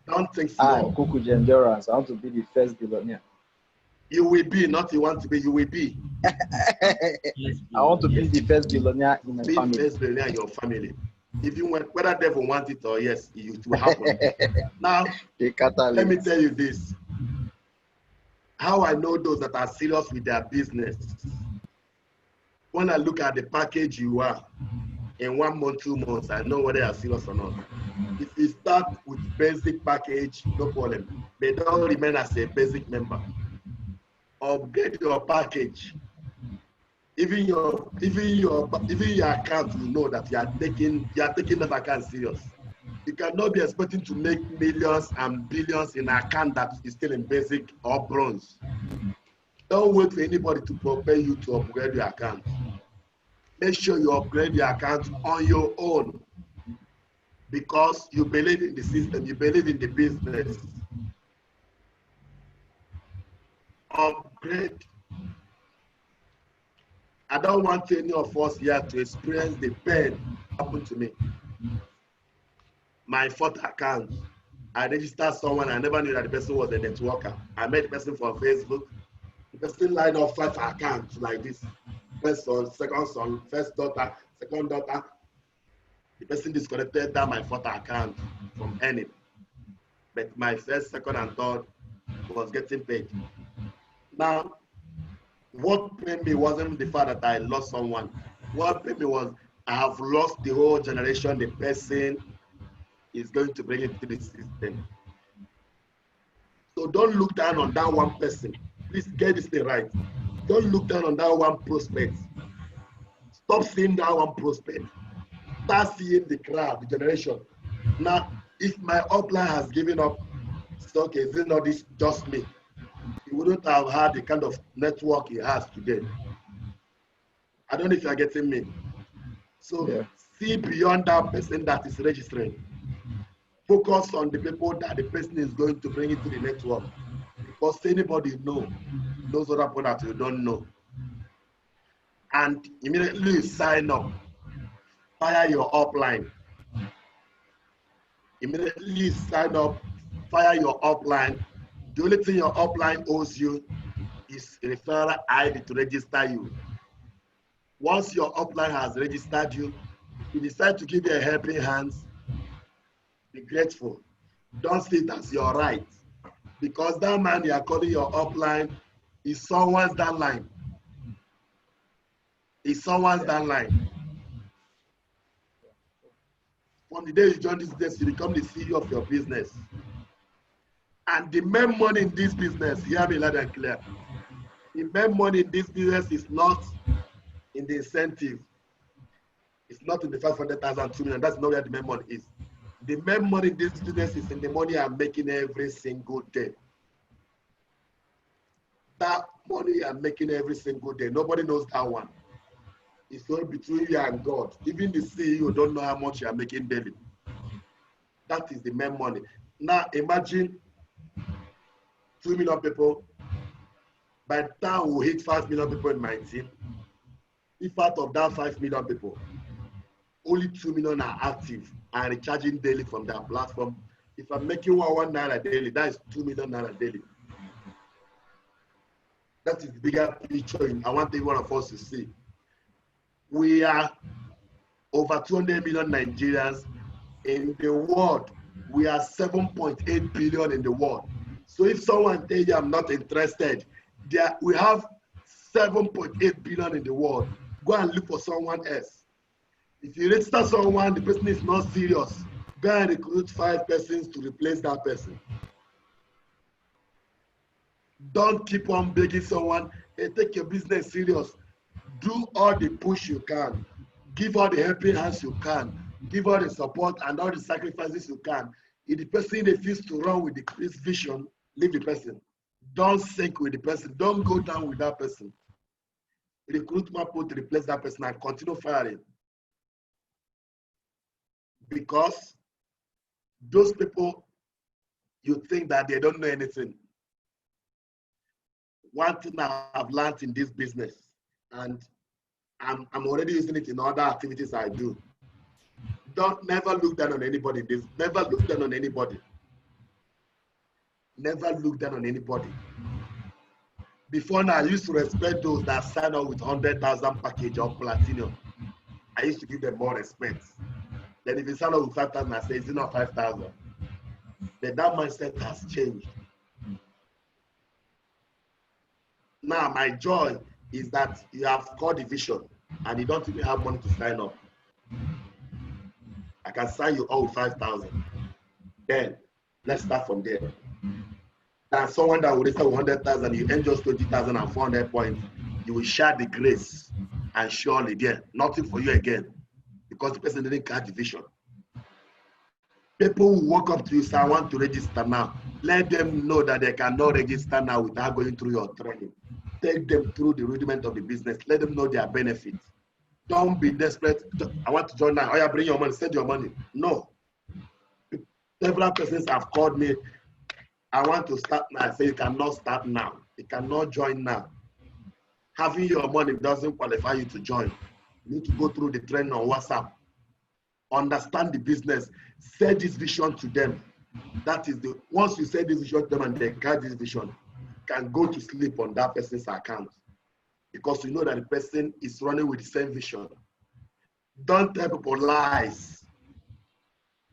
Don't think small. I'm Kuku Endurance. I want to be the first billionaire. You will be, not you want to be, you will be. I want to be the first billionaire in my family. Be the first billionaire in your family. If you want, whether devil wants it or yes, it will happen. Now, let me tell you this. How I know those that are serious with their business. When I look at the package you are, in 1 month, 2 months, I know whether they are serious or not. If you start with basic package, no problem. They don't remain as a basic member. Upgrade your package. Even your account will know that you are taking that account serious. You cannot be expecting to make millions and billions in an account that is still in basic or bronze. Don't wait for anybody to prepare you to upgrade your account. Make sure you upgrade your account on your own because you believe in the system, you believe in the business. Upgrade. I don't want any of us here to experience the pain happened to me. My 4th account, I registered someone, I never knew that the person was a networker. I met the person from Facebook. The person lined up 5 accounts like this. First son, second son, first daughter, second daughter. The person disconnected that my 4th account from earning. But my first, second, and third was getting paid. Now, what paid me wasn't the fact that I lost someone. What paid me was I have lost the whole generation the person is going to bring into the system. So don't look down on that one person. Please get this thing right. Don't look down on that one prospect. Stop seeing that one prospect. Start seeing the crowd, the generation. Now, if my upline has given up, it's okay, is it not this just me? He wouldn't have had the kind of network he has today. I don't know if you're getting me. So see beyond that person that is registering. Focus on the people that the person is going to bring into the network. Because anybody knows other people that you don't know. And immediately sign up. Fire your upline. Immediately sign up. Fire your upline. The only thing your upline owes you is a referral ID to register you. Once your upline has registered you, if you decide to give you a helping hand, be grateful. Don't see it as your right. Because that man you are calling your upline is someone's downline. It's someone's downline. From the day you join this business, you become the CEO of your business. And the main money in this business, hear me loud and clear. The main money in this business is not in the incentive. It's not in the 500,000, 2 million. That's not where the main money is. The main money in this business is in the money I'm making every single day. That money I'm making every single day. Nobody knows that one. It's all between you and God. Even the CEO don't know how much you are making daily. That is the main money. Now imagine 2 million people. By the time we hit 5 million people in my team, if out of that 5 million people, only 2 million are active and recharging daily from their platform, If I'm making one naira daily, that is 2 million naira daily. That is the bigger picture I want every one of us to see. We are over 200 million Nigerians in the world. We are 7.8 billion in the world. So if someone tells you I'm not interested, we have 7.8 billion in the world. Go and look for someone else. If you register someone, the person is not serious, go and recruit 5 persons to replace that person. Don't keep on begging someone, hey, take your business serious. Do all the push you can. Give all the helping hands you can. Give all the support and all the sacrifices you can. If the person refuses to run with this vision, leave the person. Don't sink with the person. Don't go down with that person. Recruit more people to replace that person and continue firing. Because those people, you think that they don't know anything. One thing I've learned in this business, and I'm already using it in other activities I do. Never look down on anybody. Never look down on anybody. Never look down on anybody. Before now, I used to respect those that sign up with 100,000 package or platinum. I used to give them more respect. Then if you sign up with 5,000, I say, is it not 5,000? But that mindset has changed. Now, my joy is that you have core division and you don't even have money to sign up. I can sign you all with 5,000. Then let's start from there. And someone that will register 100,000, you earn just 20,000 and 400 points, you will share the grace and surely there, nothing for you again, because the person didn't catch division. People who walk up to you say, I want to register now. Let them know that they cannot register now without going through your training. Take them through the rudiment of the business. Let them know their benefits. Don't be desperate. I want to join now. Oh, yeah, bring your money, send your money. No. Several persons have called me. I want to start now. I say you cannot start now. You cannot join now. Having your money doesn't qualify you to join. You need to go through the training on WhatsApp. Understand the business. Set this vision to them. That is once you set this vision to them and they catch this vision, you can go to sleep on that person's account because you know that the person is running with the same vision. Don't tell people lies.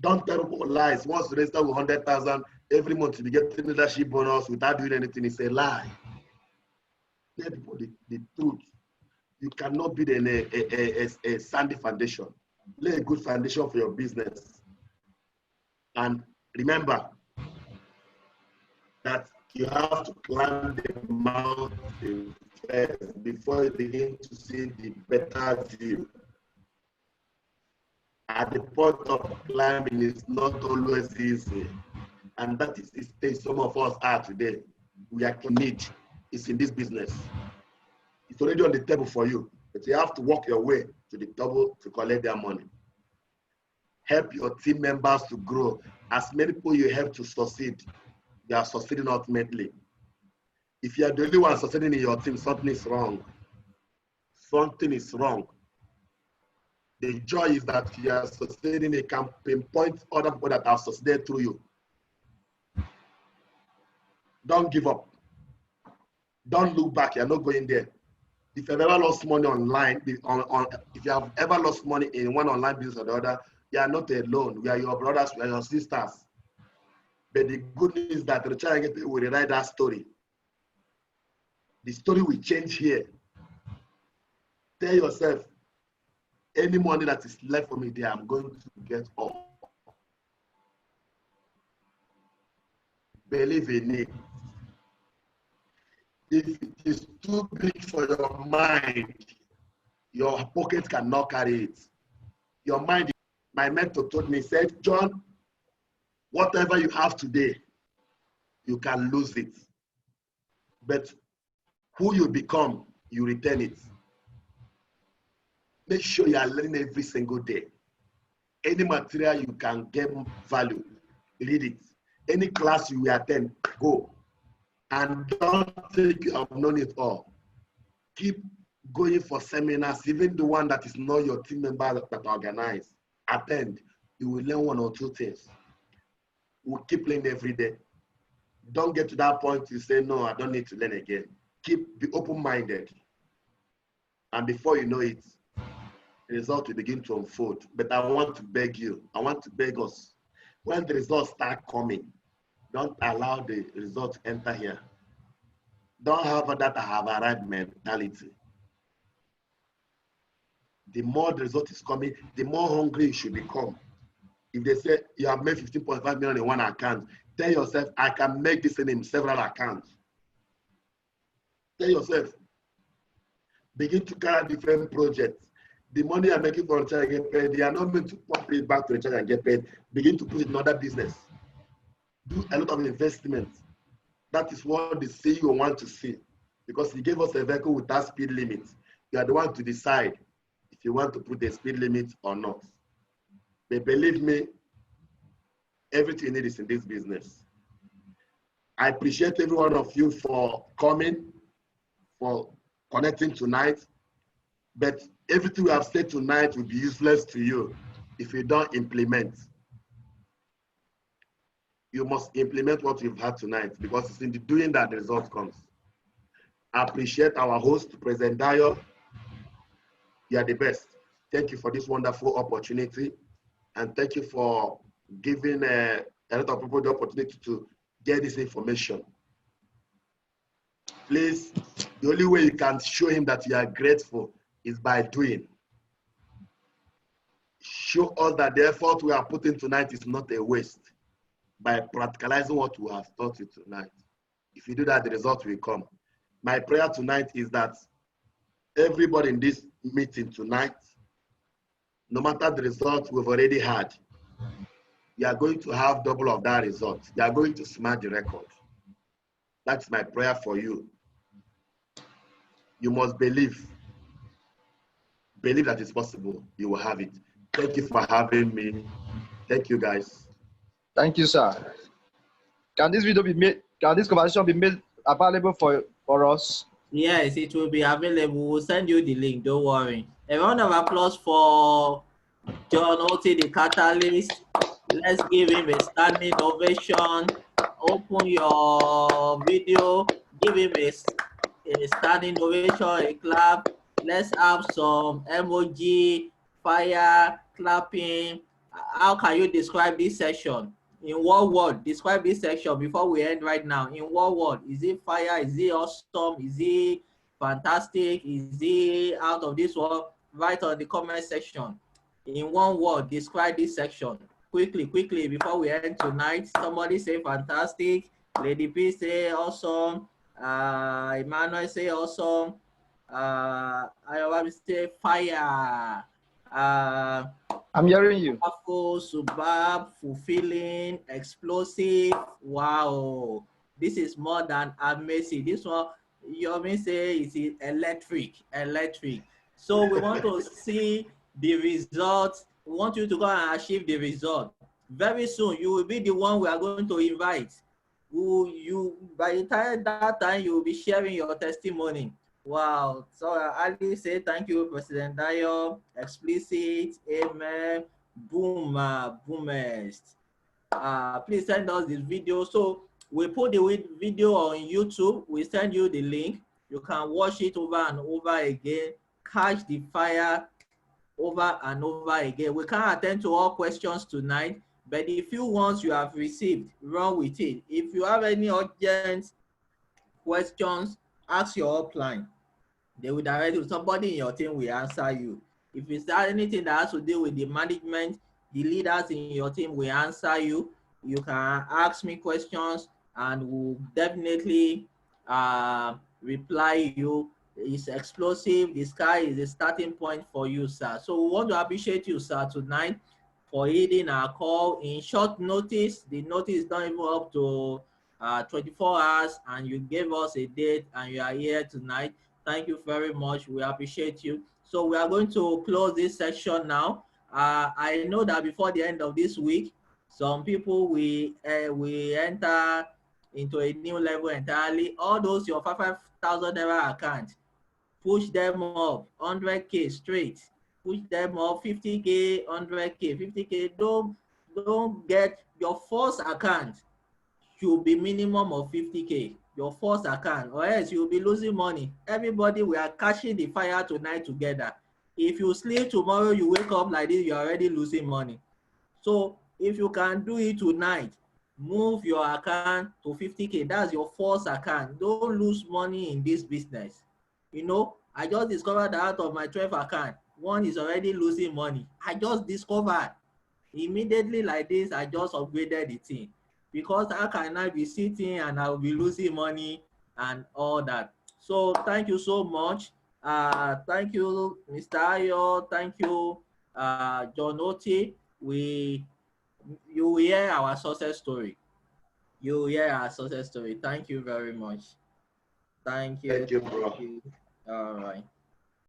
Don't tell people lies. Once you register with 100,000, every month you be getting leadership bonus without doing anything. It's a lie. Tell people the truth. You cannot build a sandy foundation. Lay a good foundation for your business. And remember that you have to climb the mountain first before you begin to see the better view. At the point of climbing, it's not always easy. And that is the stage some of us are today. We are in need. It's in this business. It's already on the table for you, but you have to work your way to the table to collect their money. Help your team members to grow. As many people you help to succeed, they are succeeding ultimately. If you are the only one succeeding in your team, something is wrong. Something is wrong. The joy is that you are succeeding, you can pinpoint other people that have succeeded through you. Don't give up. Don't look back, you're not going there. If you've ever lost money online, if you have ever lost money in one online business or the other, you are not alone. We are your brothers, we are your sisters. But the good news is that Rechargeandgetpaid will rewrite that story. The story will change here. Tell yourself, any money that is left for me there, I'm going to get all. Believe in it. If it is too big for your mind, your pocket cannot carry it. Your mind, my mentor told me, said, John, whatever you have today, you can lose it. But who you become, you return it. Make sure you are learning every single day. Any material you can get value, read it. Any class you will attend, go. And don't think you have known it all. Keep going for seminars, even the one that is not your team member that organize. Attend. You will learn one or two things. We'll keep learning every day. Don't get to that point you say, no, I don't need to learn again. Be open-minded. And before you know it, the result will begin to unfold. But I want to beg you, I want to beg us, when the results start coming, don't allow the result to enter here. Don't have that I have arrived mentality. The more the result is coming, the more hungry you should become. If they say you have made 15.5 million in one account, tell yourself, I can make this in several accounts. Tell yourself, begin to carry different projects. The money I'm making for Rechargeandgetpaid, they are not meant to put it back to Rechargeandgetpaid. Begin to put it in other business. Do a lot of investments. That is what the CEO wants to see. Because he gave us a vehicle without speed limit. You are the one to decide if you want to put a speed limit or not. But believe me, everything you need is in this business. I appreciate every one of you for coming, for connecting tonight. But everything we have said tonight will be useless to you if you don't implement. You must implement what we've had tonight, because it's in the doing that the result comes. I appreciate our host, Presidentdayo. You are the best. Thank you for this wonderful opportunity. And thank you for giving a lot of people the opportunity to get this information. Please, the only way you can show him that you are grateful is by doing. Show us that the effort we are putting tonight is not a waste by practicalizing what we have taught you tonight. If you do that, the result will come. My prayer tonight is that everybody in this meeting tonight, no matter the result we've already had, you are going to have double of that result. You are going to smash the record. That's my prayer for you. You must believe. Believe that it's possible. You will have it. Thank you for having me. Thank you, guys. Thank you, sir. Can this video be made? Can this conversation be made available for us? Yes, it will be available. We'll send you the link. Don't worry. A round of applause for Johnoti, the catalyst. Let's give him a standing ovation. Open your video. Give him a standing ovation, a clap. Let's have some emoji, fire, clapping. How can you describe this session? In what word? Describe this section before we end right now. In what word? Is it fire? Is it awesome? Is it fantastic? Is it out of this world? Write on the comment section. In one word, describe this section. Quickly, before we end tonight. Somebody say fantastic. Lady P say awesome. Emmanuel say awesome. I always say fire. I'm hearing you. Powerful, superb, fulfilling, explosive. Wow, this is more than amazing. This one, you may say, is electric. So we want to see the result. We want you to go and achieve the result. Very soon, you will be the one we are going to invite. By the time that time, you will be sharing your testimony. Wow. So Ali say thank you, Presidentdayo. Explicit, amen. Boomers. Please send us this video. So we put the video on YouTube. We send you the link. You can watch it over and over again. Catch the fire over and over again. We can't attend to all questions tonight, but the few ones you have received, run with it. If you have any urgent questions, ask your upline. They will direct you. Somebody in your team will answer you. If it's anything that has to do with the management, the leaders in your team will answer you. You can ask me questions and we'll definitely reply you. It's explosive. The sky is a starting point for you, sir. So we want to appreciate you, sir, tonight for heeding our call in short notice. The notice is not even up to 24 hours, and you gave us a date and you are here tonight. Thank you very much. We appreciate you. So we are going to close this section now. I know that before the end of this week, some people will enter into a new level entirely. All those your 5,000 naira account, push them up 100K straight. Push them up 50K, 100K, 50K. Don't get your first account should be minimum of 50K. Your first account, or else you'll be losing money. Everybody, we are catching the fire tonight together. If you sleep tomorrow, you wake up like this, you're already losing money. So if you can do it tonight, move your account to 50K. That's your first account. Don't lose money in this business. You know, I just discovered that out of my 12 account, one is already losing money. I just discovered immediately like this, I just upgraded the thing, because how can I be sitting and I'll be losing money and all that. So thank you so much. Thank you, Mr. Ayo. Thank you, johnoti. You will hear our success story. You will hear our success story. Thank you very much. Thank you. Thank you, bro. All right.